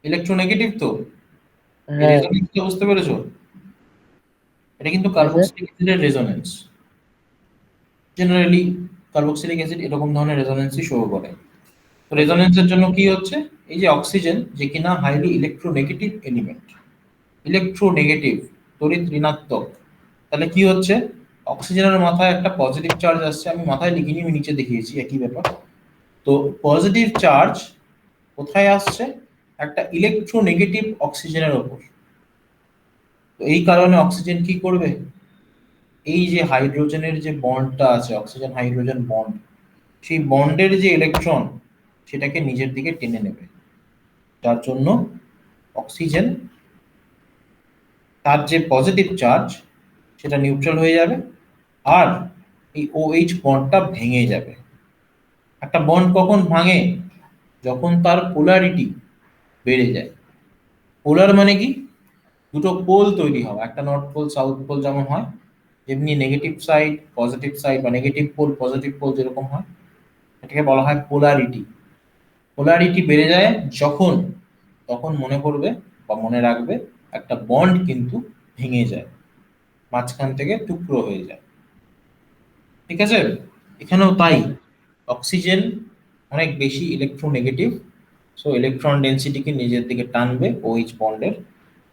Speaker 1: ইলেকট্রোনেগেটিভ তো, এই
Speaker 4: হ্যাঁ।
Speaker 1: রেজোনেন্সটা বুঝতে পেরেছো? এটা কিন্তু
Speaker 4: হ্যাঁ স্যার।
Speaker 1: কার্বক্সিলিক অ্যাসিডের রেজোনেন্স। জেনারেলি কার্বক্সিলিক অ্যাসিড এরকম ধরনের রেজোনেন্সই শো করে। তো রেজোনেন্সের জন্য কি হচ্ছে, এই যে অক্সিজেন যে কিনা হাইলি ইলেকট্রোনেগেটিভ এলিমেন্ট, ইলেকট্রোনেগেটিভ, তড়িৎ ঋণাত্মক, তাহলে কি হচ্ছে, অক্সিজেনের মাথায় একটা পজিটিভ চার্জ আসছে, আমি মাথায় লিখিনি, আমি নিচে দেখিয়েছি একই ব্যাপার। তো পজিটিভ চার্জ কোথায় আসছে, একটা ইলেকট্রোনেগেটিভ অক্সিজেনের ওপর। তো এই কারণে অক্সিজেন কি করবে, এই যে হাইড্রোজেনের যে বন্ডটা আছে, অক্সিজেন হাইড্রোজেন বন্ড, সেই বন্ডের যে ইলেকট্রন সেটাকে নিজের দিকে টেনে নেবে, যার জন্য অক্সিজেন তার যে পজিটিভ চার্জ সেটা নিউট্রাল হয়ে যাবে, আর এই OH বন্ডটা ভেঙে যাবে। একটা বন্ড কখন ভাঙে, যখন তার পোলারিটি বেড়ে যায়। পোলার মানে কি, দুটো পোল তৈরি হওয়া, একটা নর্থ পোল সাউথ পোল যেমন হয়, যেমনি নেগেটিভ সাইড পজিটিভ সাইড বা নেগেটিভ পোল পজিটিভ পোল যেরকম হয়, এটাকে বলা হয় পোলারিটি। পোলারিটি বেড়ে যায় যখন, তখন মনে করবে বা মনে রাখবে একটা বন্ড কিন্তু ভেঙে যায়, মাঝখান থেকে টুকরো হয়ে যায়। ঠিক আছে, এখানেও তাই, অক্সিজেন অনেক বেশি ইলেকট্রোনেগেটিভ, সো ইলেকট্রন ডেন্সিটিকে নিজের দিকে টানবে OH বন্ডের,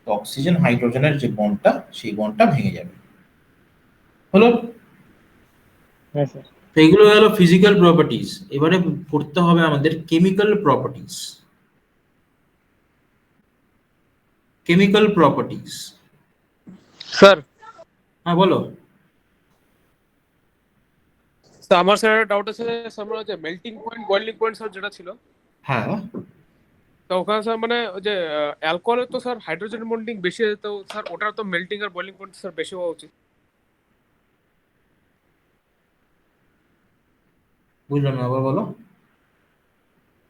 Speaker 1: তো অক্সিজেন হাইড্রোজেনের যে বন্ডটা সেই বন্ডটা ভেঙে যাবে। হলো?
Speaker 4: হ্যাঁ স্যার।
Speaker 1: তো এগুলো গেল ফিজিক্যাল প্রপার্টিজ, এবারে পড়তে হবে আমাদের chemical properties. Chemical properties,
Speaker 2: sir
Speaker 1: হ্যাঁ বলো।
Speaker 2: স্যার আমার স্যার ডাউট আছে স্যার, মানে যে melting point boiling point sir যেটা ছিল,
Speaker 1: হ্যাঁ,
Speaker 2: তো ওখানে স্যার মানে ওই যে অ্যালকোহলের তো স্যার হাইড্রোজেন বন্ডিং বেশি আছে, তো স্যার ওটার তো মেল্টিং আর বয়েলিং পয়েন্ট স্যার বেশি হওয়া উচিত।
Speaker 1: বুঝলাম না, আবার বলো।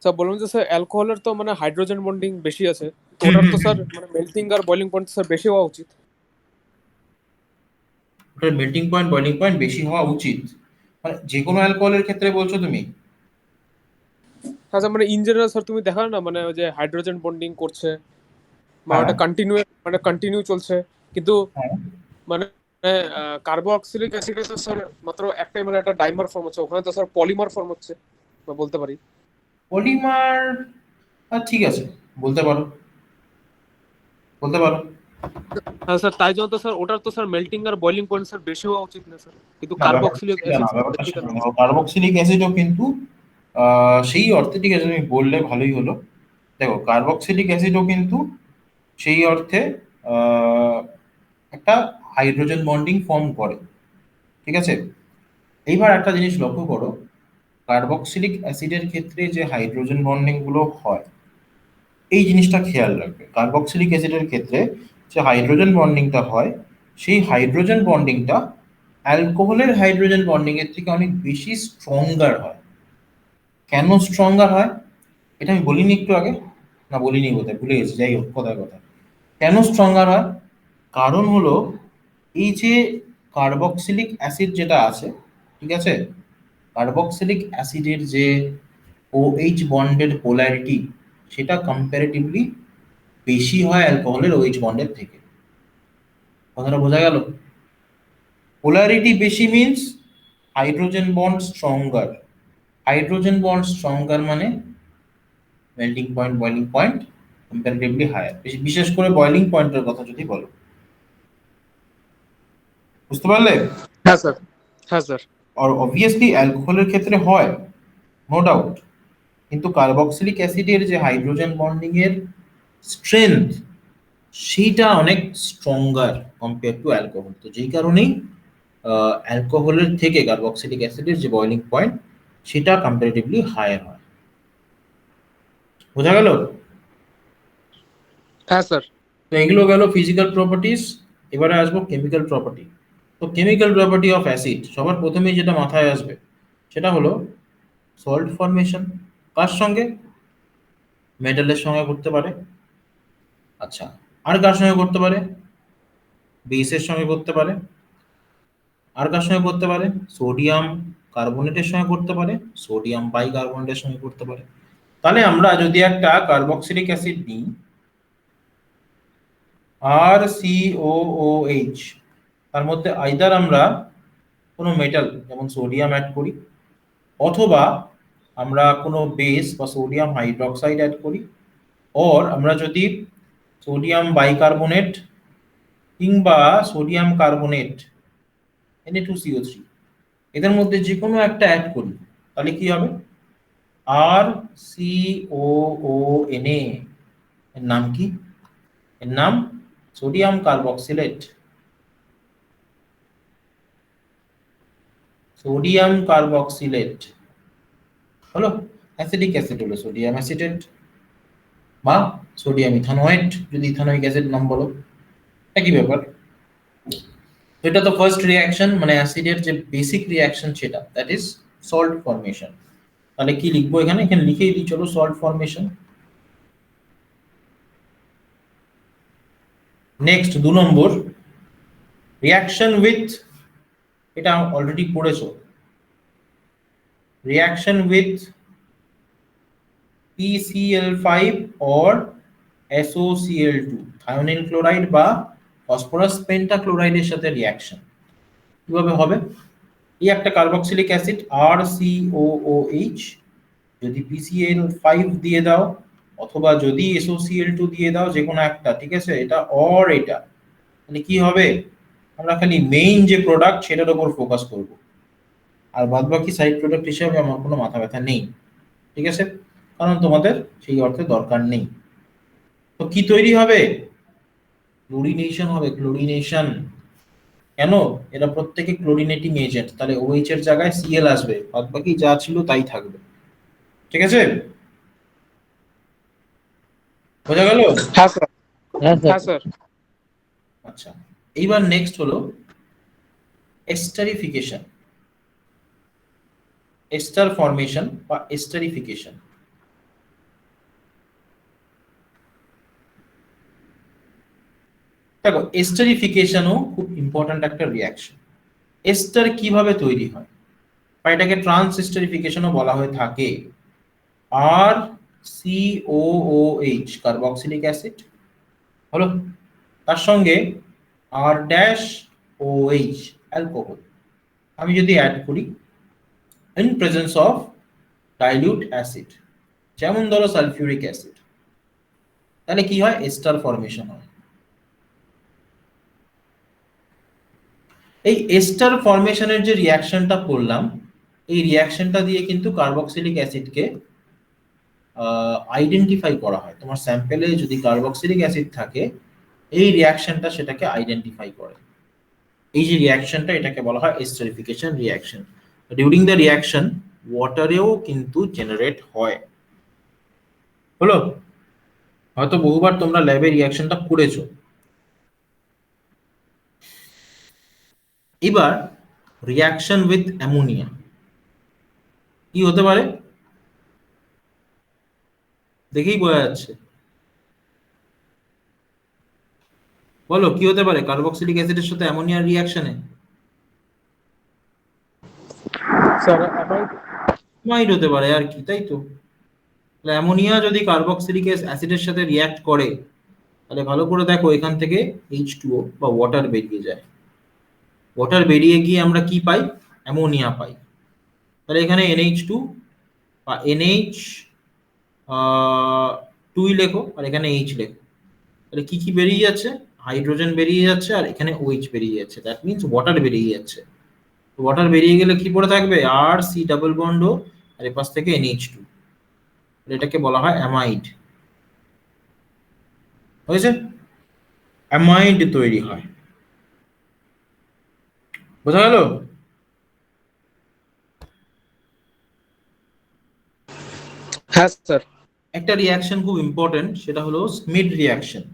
Speaker 2: স্যার বলুন যে স্যার অ্যালকোহলের তো মানে হাইড্রোজেন বন্ডিং বেশি আছে, তো ওটার তো স্যার মানে মেল্টিং আর বয়েলিং পয়েন্ট স্যার বেশি হওয়া উচিত।
Speaker 1: ওটার মেল্টিং পয়েন্ট বয়লিং পয়েন্ট বেশি হওয়া উচিত, মানে যে কোনো অ্যালকোহলের ক্ষেত্রে বলছো তুমি?
Speaker 2: হ্যাঁ স্যার, মানে ইন জেনারেল স্যার তুমি দেখালে না মানে ওই যে হাইড্রোজেন বন্ডিং করছে, মানে
Speaker 1: হ্যাঁ,
Speaker 2: ওটা কন্টিনিউ চলছে, কিন্তু
Speaker 1: হ্যাঁ,
Speaker 2: মানে কার্বক্সিলিক অ্যাসিডে তো স্যার মাত্র একটাই মানে একটা ডাইমার ফর্ম হচ্ছে, ওখানে তো স্যার পলিমার ফর্ম হচ্ছে বা বলতে পারি।
Speaker 1: পলিমার, ঠিক আছে, বলতে পারো, বলতে পারো।
Speaker 2: হ্যাঁ স্যার, তাই জন্য তো স্যার ওটার তো স্যার মেল্টিং আর বয়েলিং পয়েন্ট স্যার বেশি হওয়া উচিত না স্যার, কিন্তু
Speaker 1: না, ব্যাপারটা
Speaker 2: কার্বক্সিলিক
Speaker 1: সেটা
Speaker 2: অ্যাসিড
Speaker 1: না,
Speaker 2: স্যার
Speaker 1: ব্যাপারটা
Speaker 2: বেশি
Speaker 1: সেটা
Speaker 2: কেন
Speaker 1: না,
Speaker 2: হচ্ছে?
Speaker 1: কার্বক্সিলিক অ্যাসিডও কিন্তু সেই অর্থে, ঠিক আছে তুমি বললে ভালোই হলো। দেখো, কার্বক্সিলিক অ্যাসিডও কিন্তু সেই অর্থে আহ, একটা হাইড্রোজেন বন্ডিং ফর্ম করে। ঠিক আছে, এইবার একটা জিনিস লক্ষ্য করো, কার্বক্সিলিক অ্যাসিডের ক্ষেত্রে যে হাইড্রোজেন বন্ডিং গুলো হয়, এই জিনিসটা খেয়াল রাখবে। কার্বক্সিলিক অ্যাসিডের ক্ষেত্রে যে হাইড্রোজেন বন্ডিংটা হয়, সেই হাইড্রোজেন বন্ডিংটা অ্যালকোহলের হাইড্রোজেন বন্ডিং এর থেকে অনেক বেশি স্ট্রঙ্গার হয়। কেন স্ট্রঙ্গার হয় এটা আমি বলিনি একটু আগে, না বলিনি বোধহয়, ভুলে গেছি, যাই হোক, কথায় কথা। কেন স্ট্রঙ্গার হয়, কারণ হলো এই যে কার্বক্সিলিক অ্যাসিড যেটা আছে, ঠিক আছে, কার্বক্সিলিক অ্যাসিডের যে OH বন্ডের পোলারিটি, সেটা কম্পারেটিভলি বেশি হয় অ্যালকোহলের OH বন্ডের থেকে। কথাটা বোঝা গেল? পোলারিটি বেশি means hydrogen bond stronger. Hydrogen bond stronger মানে melting point boiling point comparatively higher, বিশেষ করে বয়লিং পয়েন্টের কথা যদি বলো। বুঝতে পারলে?
Speaker 2: হ্যাঁ স্যার। হ্যাঁ স্যার।
Speaker 1: আর অবভিয়াসলি অ্যালকোহলের ক্ষেত্রে হয়, নো ডাউট, কিন্তু কার্বক্সিলিক অ্যাসিডের যে হাইড্রোজেন বন্ডিং এর স্ট্রেংথ, সেইটা অনেক স্ট্রঙ্গার কম্পেয়ার টু অ্যালকোহল। তো যেই কারণেই অ্যালকোহলের থেকে কার্বক্সিলিক অ্যাসিডের যে বয়লিং পয়েন্ট, সেটা কম্পারেটিভলি হায়ার হয়। বোঝা গেল?
Speaker 2: হ্যাঁ স্যার।
Speaker 1: তো এগুলো গেল ফিজিক্যাল প্রপার্টিজ, এবারে আসবো কেমিক্যাল প্রপার্টি। তো কেমিক্যাল প্রপার্টি অফ অ্যাসিড, সবার প্রথমেই যেটা মাথায় আসবে, সেটা হলো সল্ট ফর্মেশন। কার সঙ্গে? মেটালের সঙ্গে করতে পারে। আচ্ছা, আর কার সঙ্গে করতে পারে? বেসের সঙ্গে করতে পারে। আর কার সঙ্গে করতে পারে? সোডিয়াম কার্বনেটের সঙ্গে করতে পারে, সোডিয়াম বাইকার্বনেটের সঙ্গে করতে পারে। তাহলে আমরা যদি একটা কার্বক্সিলিক অ্যাসিড নিই RCOOH, তার মধ্যে আইদার আমরা কোনো মেটাল যেমন সোডিয়াম অ্যাড করি, অথবা আমরা কোনো বেস বা সোডিয়াম হাইড্রোক্সাইড অ্যাড করি, অর আমরা যদি সোডিয়াম বাইকার্বনেট কিংবা সোডিয়াম কার্বনেট Na2CO3 এদের মধ্যে যে কোনো একটা অ্যাড করি, তাহলে কি হবে? RCOONA, এর নাম কি? এর নাম সোডিয়াম কার্বক্সিলেট। সোডিয়াম কার্বক্সিলেট হলো অ্যাসিডিক অ্যাসিড, হলো সোডিয়াম অ্যাসিটেট বা সোডিয়াম ইথানোয়েট, যদি ইথানোয়িক অ্যাসিড নাম বলো, একই ব্যাপার। এটা তো ফার্স্ট রিঅ্যাকশন, মানে অ্যাসিডের যে বেসিক রিঅ্যাকশন সেটা, দ্যাট ইজ সল্ট ফর্মেশন। তাহলে কি লিখবো এখানে? এখানে লিখেই দিই চলো, salt formation. Next 2 number, reaction with, এটা অলরেডি পড়েছো, reaction with PCl5 or SOCl2, thionyl chloride বা ফসফরাস পেন্টাক্লোরাইডের সাথে রিঅ্যাকশন কিভাবে হবে? এই একটা কার্বক্সিলিক অ্যাসিড RCOOH, যদি PCl5 দিয়ে দাও অথবা যদি SOCl2 দিয়ে দাও, যে কোনো একটা, ঠিক আছে, এটা অর এটা, মানে কি হবে? আমরা খালি মেইন যে প্রোডাক্ট সেটার উপর ফোকাস করব, আর বাদ বাকি সাইড প্রোডাক্ট হিসেবে আমার কোনো মাথা ব্যথা নেই, ঠিক আছে, কারণ তোমাদের সেই অর্থে দরকার নেই। তো কি তৈরি হবে? ক্লোরিনেশন হবে, ক্লোরিনেশন। কেন? এরা প্রত্যেকে ক্লোরিনেটিং এজেন্ট, তাহলে OH এর জায়গায় Cl আসবে, বাদ বাকি যা ছিল তাই থাকবে, ঠিক আছে, বোঝা গেল?
Speaker 2: হ্যাঁ স্যার।
Speaker 4: হ্যাঁ স্যার।
Speaker 2: হ্যাঁ স্যার।
Speaker 1: আচ্ছা, এইবার নেক্সট হলো এস্টারিফিকেশন, এস্টার ফর্মেশন বা এস্টারিফিকেশন। দেখো, এস্টারিফিকেশনও খুব ইম্পর্ট্যান্ট একটা রিঅ্যাকশন। এস্টার কিভাবে তৈরি হয়, বা এটাকে ট্রান্স এস্টারিফিকেশনও বলা হয়ে থাকে। RCOOH কার্বক্সিলিক অ্যাসিড হলো, তার সঙ্গে R-OH অ্যালকোহল আমি যদি অ্যাড করি in presence of dilute acid, যেমন ধরো সালফিউরিক অ্যাসিড, তাহলে কি হয়? এস্টার ফর্মেশন হয়। এই এস্টার ফর্মেশনের যে রিঅ্যাকশনটা করলাম, এই রিঅ্যাকশনটা দিয়ে কিন্তু কার্বক্সিলিক অ্যাসিডকে আইডেন্টিফাই করা হয়। তোমার স্যাম্পেলে যদি কার্বক্সিলিক অ্যাসিড থাকে, এই রিঅ্যাকশনটা সেটাকে আইডেন্টিফাই করে। এই যে রিঅ্যাকশনটা, এটাকে বলা হয় esterification reaction. During the reaction ওয়াটারেও কিন্তু জেনারেট হয়। হলো? হয়তো বহুবার তোমরা ল্যাবে রিঅ্যাকশনটা করেছো। এবার রিঅ্যাকশন উইথ অ্যামোনিয়া কি হতে পারে? দেখেই বোঝা যাচ্ছে, বলো কি হতে পারে কার্বক্সিলিক অ্যাসিডের সাথে অ্যামোনিয়ার রিঅ্যাকশনে?
Speaker 2: Sir amide.
Speaker 1: মাইড হতে পারে আর কি, তাই তো। তাহলে অ্যামোনিয়া যদি কার্বক্সিলিক অ্যাসিডের সাথে রিঅ্যাক্ট করে, তাহলে ভালো করে দেখো, এখান থেকে H2O বা ওয়াটার বেরিয়ে যায়। ওয়াটার বেরিয়ে গিয়ে আমরা কি পাই? অ্যামোনিয়া পাই। তাহলে এখানে NH2 বা NH 2 লেখো, আর এখানে H লেখো। তাহলে কি কি বেরিয়ে যাচ্ছে? হাইড্রোজেন বেরিয়ে যাচ্ছে, আর এখানে OH বেরিয়ে যাচ্ছে, দ্যাট মিন্স ওয়াটার বেরিয়ে যাচ্ছে। ওয়াটার বেরিয়ে গেলে কি পড়ে থাকবে? আর সি ডাবল বন্ড, আর এপাশ থেকে NH2, এটাকে বলা হয় অ্যামাইড। হয়েছে? অ্যামাইড তৈরি হয়, বোঝা গেল?
Speaker 2: হ্যাঁ স্যার।
Speaker 1: একটা রিঅ্যাকশন খুব ইম্পর্টেন্ট, সেটা হলো স্মিড রিঅ্যাকশন।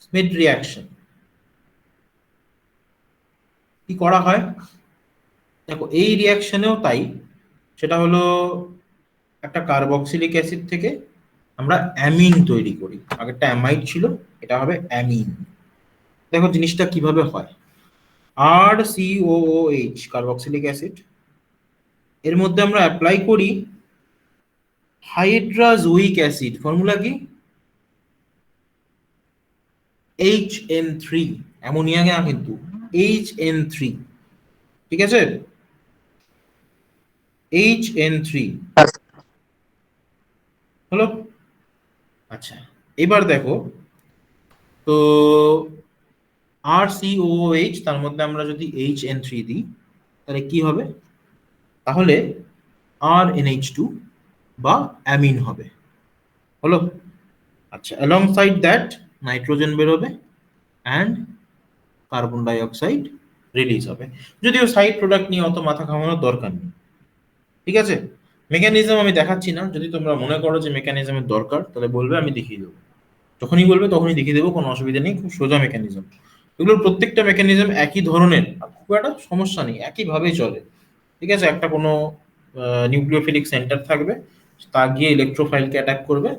Speaker 1: স্মিড রিঅ্যাকশন কি করা হয় দেখো, এই রিয়াকশনেও তাই। সেটা হলো একটা কার্বক্সিলিক অ্যাসিড থেকে আমরা অ্যামিন তৈরি করি। আগেরটা অ্যামাইড ছিল, এটা হবে অ্যামিন। দেখো জিনিসটা কিভাবে হয়। RCOOH কার্বক্সিলিক অ্যাসিড, এর মধ্যে আমরা অ্যাপ্লাই করি হাইড্রাজোয়িক অ্যাসিড। ফর্মুলা কি? HN3, অ্যামোনিয়া না কিন্তু, HN3, ঠিক আছে, HN3 হলো। আচ্ছা, এবার দেখো তো RCOOH, তার মধ্যে আমরা যদি HN3 দিই তাহলে কি হবে? তাহলে RNH2 বা অ্যামিন হবে, হলো। আচ্ছা, অ্যালংসাইড দ্যাট নাইট্রোজেন বেরোবে and carbon dioxide হবে। যদিও সাইড প্রোডাক্ট নিয়ে অত মাথা ঘামানোর দরকার নেই, ঠিক আছে। মেকানিজম আমি দেখাচ্ছি না, যদি তোমরা মনে করো যে মেকানিজমের দরকার তাহলে বলবে, আমি দেখিয়ে দেবো। যখনই বলবে তখনই দেখিয়ে দেবো, কোনো অসুবিধা নেই, খুব সোজা মেকানিজম। এগুলোর প্রত্যেকটা মেকানিজম একই ধরনের, আর খুব একটা সমস্যা নেই, একইভাবেই চলে, ঠিক আছে। একটা কোনো নিউক্লিওফিলিক সেন্টার থাকবে, তা গিয়ে ইলেকট্রোফাইলকে অ্যাটাক করবে,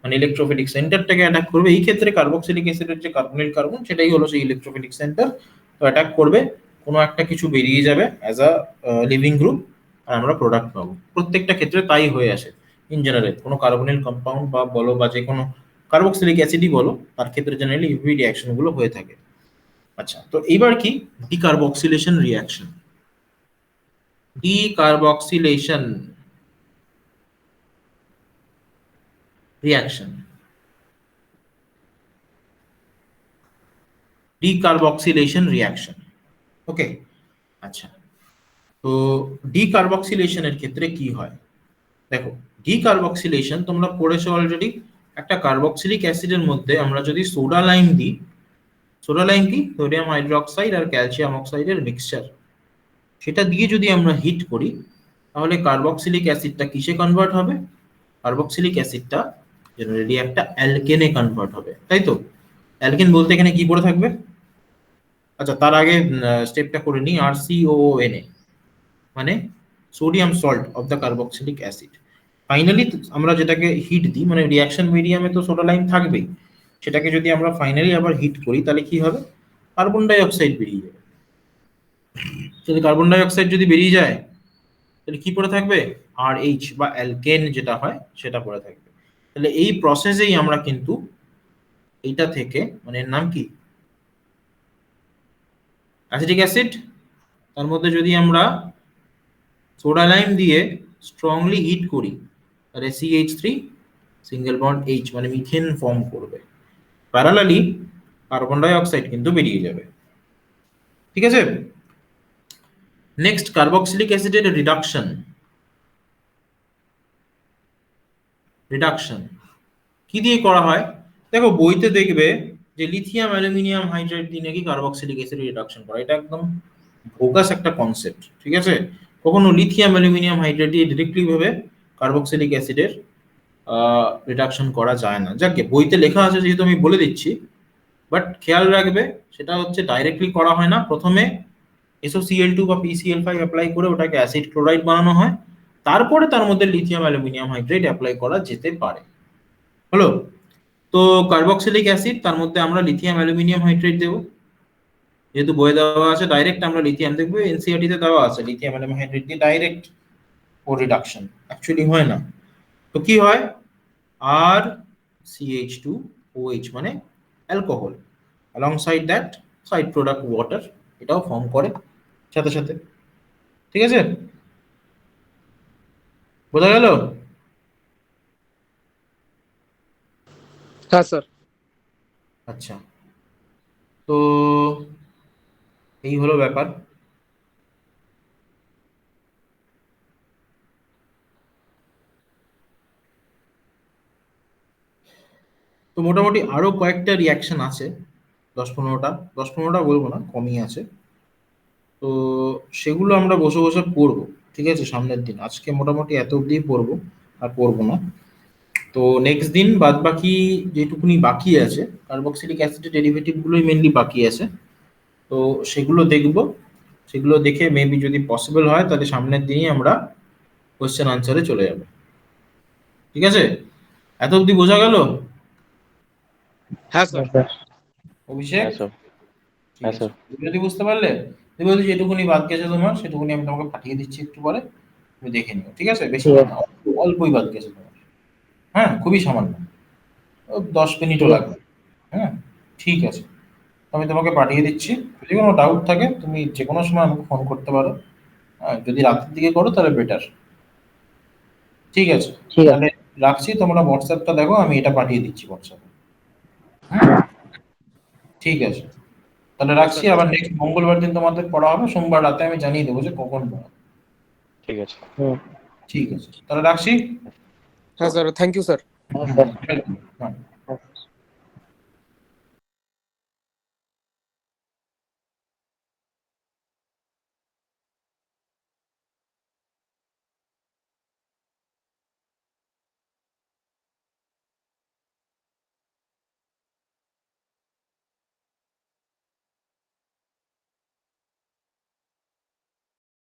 Speaker 1: মানে ইলেকট্রোফিলিক সেন্টারটাকে অ্যাটাক করবে। এই ক্ষেত্রে কার্বক্সিলিক অ্যাসিডের যে কার্বনিল কার্বন, সেটাই হলো সেই ইলেকট্রোফিলিক সেন্টার। তো অ্যাটাক করবে, কোনো একটা কিছু বেরিয়ে যাবে অ্যাজ আ লিভিং গ্রুপ, আর আমরা প্রোডাক্ট পাবো। প্রত্যেকটা ক্ষেত্রে তাই হয়ে আসে ইন জেনারেল। কোনো কার্বনিল কম্পাউন্ড বা বলো বা যে কোনো কার্বক্সিলিক অ্যাসিডই বলো, তার ক্ষেত্রে জেনারেলি ইউভি রিয়াকশন গুলো হয়ে থাকে। আচ্ছা, তো এইবার কি decarboxylation reaction. Decarboxylation reaction, decarboxylation reaction, okay. আচ্ছা, তো ডিকার্বক্সিলেশনের ক্ষেত্রে কি হয় দেখো। ডিকার্বক্সিলেশন তোমরা পড়েছো অলরেডি। একটা কার্বক্সিলিক অ্যাসিডের মধ্যে আমরা যদি সোডা লাইম দিই, সোডা লাইম কি, সোডিয়াম হাইড্রোক্সাইড আর ক্যালসিয়াম অক্সাইডের মিক্সচার, সেটা দিয়ে যদি আমরা হিট করি, তাহলে কার্বক্সিলিক অ্যাসিডটা কিসে কনভার্ট হবে? কার্বক্সিলিক অ্যাসিডটা জেনারেলি একটা অ্যালকেনে কনভার্ট হবে, তাই তো। অ্যালকেন বলতে এখানে কি পড়ে থাকবে? আচ্ছা, তার আগে স্টেপটা করে নিই। RCOONA মানে sodium salt of the carboxylic acid. Finally আমরা যেটাকে হিট দিই, মানে রিয়াকশন মিডিয়ামে তো সোডা লাইম থাকবেই, সেটাকে যদি আমরা ফাইনালি আবার হিট করি তাহলে কি হবে? কার্বন ডাই অক্সাইড বেরিয়ে যাবে। যদি কার্বন ডাই অক্সাইড যদি বেরিয়ে যায় তাহলে কি পড়ে থাকবে? RH বা অ্যালকেন যেটা হয় সেটা পড়ে থাকবে। তাহলে এই প্রসেসেই আমরা কিন্তু এইটা থেকে, মানে এর নাম কি, অ্যাসিটিক অ্যাসিড, তার মধ্যে যদি আমরা সোডা লাইম দিয়ে স্ট্রংলি হিট করি তাহলে CH3 সিঙ্গেল বন্ড H মানে মিথেন ফর্ম করবে। প্যারালালি কার্বন ডাই অক্সাইড কিন্তু বেরিয়ে যাবে, ঠিক আছে। নেক্সট, কার্বক্সিলিক অ্যাসিডের রিডাকশন। রিডাকশন কি দিয়ে করা হয়? দেখো বইতে দেখবে যে লিথিয়াম অ্যালুমিনিয়াম হাইড্রাইড দিয়ে নাকি কার্বক্সিলিক অ্যাসিড রিডাকশন করা। এটা একদম ভোগাস একটা কনসেপ্ট, ঠিক আছে। কখনো লিথিয়াম অ্যালুমিনিয়াম হাইড্রাইড দিয়ে ডিরেক্টলি ভাবে কার্বক্সিলিক অ্যাসিডের রিডাকশন করা যায় না। যাকে বইতে লেখা আছে যেহেতু আমি বলে দিচ্ছি, বাট খেয়াল রাখবে সেটা হচ্ছে ডাইরেক্টলি করা হয় না। প্রথমে SOCl2 বা PCl5 অ্যাপ্লাই করে ওটাকে অ্যাসিড ক্লোরাইড বানানো হয়, তারপরে তার মধ্যে লিথিয়াম অ্যালুমিনিয়াম হাইড্রাইড অ্যাপ্লাই করা যেতে পারে, হলো। তো কার্বক্সিলিক অ্যাসিড, তার মধ্যে আমরা লিথিয়াম অ্যালুমিনিয়াম হাইড্রাইড দেবো। যেহেতু বইয়ে দেওয়া আছে ডাইরেক্ট আমরা লিথিয়াম দেখবো, NCERT তে দেওয়া আছে লিথিয়াম অ্যালুমিনিয়াম হাইড্রাইড দিয়ে ডাইরেক্ট ও রিডাকশন, অ্যাকচুয়ালি হয় না। তো কি হয়? RCH2OH মানে alcohol, alongside that side product water, এটাও ফর্ম করে সাথে সাথে, ঠিক আছে। বোঝা গেল?
Speaker 2: হ্যাঁ স্যার।
Speaker 1: আচ্ছা, তো এই হলো ব্যাপার। তো মোটামুটি আরো কয়েকটা রিয়াকশন আছে, 10-15টা, 10-15টা বলবো না, কমই আছে। তো সেগুলো আমরা বসে বসে পড়বো, ঠিক আছে, সামনের দিন। আজকে মোটামুটি এত অবধি পড়বো, আর পড়বো না। তো নেক্সট দিন বাদ বাকি যেটুকুনি বাকি আছে, কার্বক্সিলিক অ্যাসিডের ডেরিভেটিভ গুলোই মেনলি বাকি আছে, তো সেগুলো দেখবো। সেগুলো দেখে মেবি যদি পসিবল হয় তাহলে সামনের দিনই আমরা কোশ্চেন আনসারে চলে যাব। ঠিক আছে, এত অবধি বোঝা গেল
Speaker 2: হ্যাঁ স্যার।
Speaker 4: স্যার।
Speaker 1: অভিষেক?
Speaker 3: হ্যাঁ স্যার।
Speaker 1: ঠিক
Speaker 3: হ্যাঁ
Speaker 1: আছে,
Speaker 3: স্যার।
Speaker 1: যদি বুঝতে পারলে তুমি বলছি যেটুকুনি বাদ গেছে তোমার সেটুকুনি আমি তোমাকে পাঠিয়ে দিচ্ছি একটু পরে, তুমি দেখে নিও। ঠিক আছে, বেশি
Speaker 4: ঠিক
Speaker 1: না, অল্পই বাদ গেছে তোমার। হ্যাঁ, খুবই সামান্য, 10 মিনিটও
Speaker 4: ঠিক আছে।
Speaker 1: লাগবে। হ্যাঁ, ঠিক আছে, আমি তোমাকে পাঠিয়ে দিচ্ছি। যদি কোনো ডাউট থাকে তুমি যে কোনো সময় আমাকে ফোন করতে পারো। যদি রাতের দিকে করো তাহলে বেটার। ঠিক আছে,
Speaker 4: ঠিক আছে।
Speaker 1: তাহলে রাখছি, তোমরা হোয়াটসঅ্যাপটা দেখো, আমি এটা পাঠিয়ে দিচ্ছি হোয়াটসঅ্যাপে। হ্যাঁ, ঠিক আছে, তাহলে রাখছি। আবার নেক্সট মঙ্গলবার দিন তোমাদের পড়া হবে, সোমবার রাতে আমি জানিয়ে দেবো যে কখন পড়া।
Speaker 3: ঠিক আছে।
Speaker 4: হুম।
Speaker 1: ঠিক আছে, তাহলে রাখছি।
Speaker 2: হ্যাঁ স্যার, থ্যাংক ইউ স্যার।
Speaker 4: হ্যাঁ স্যার।
Speaker 1: welcome. হ্যাঁ।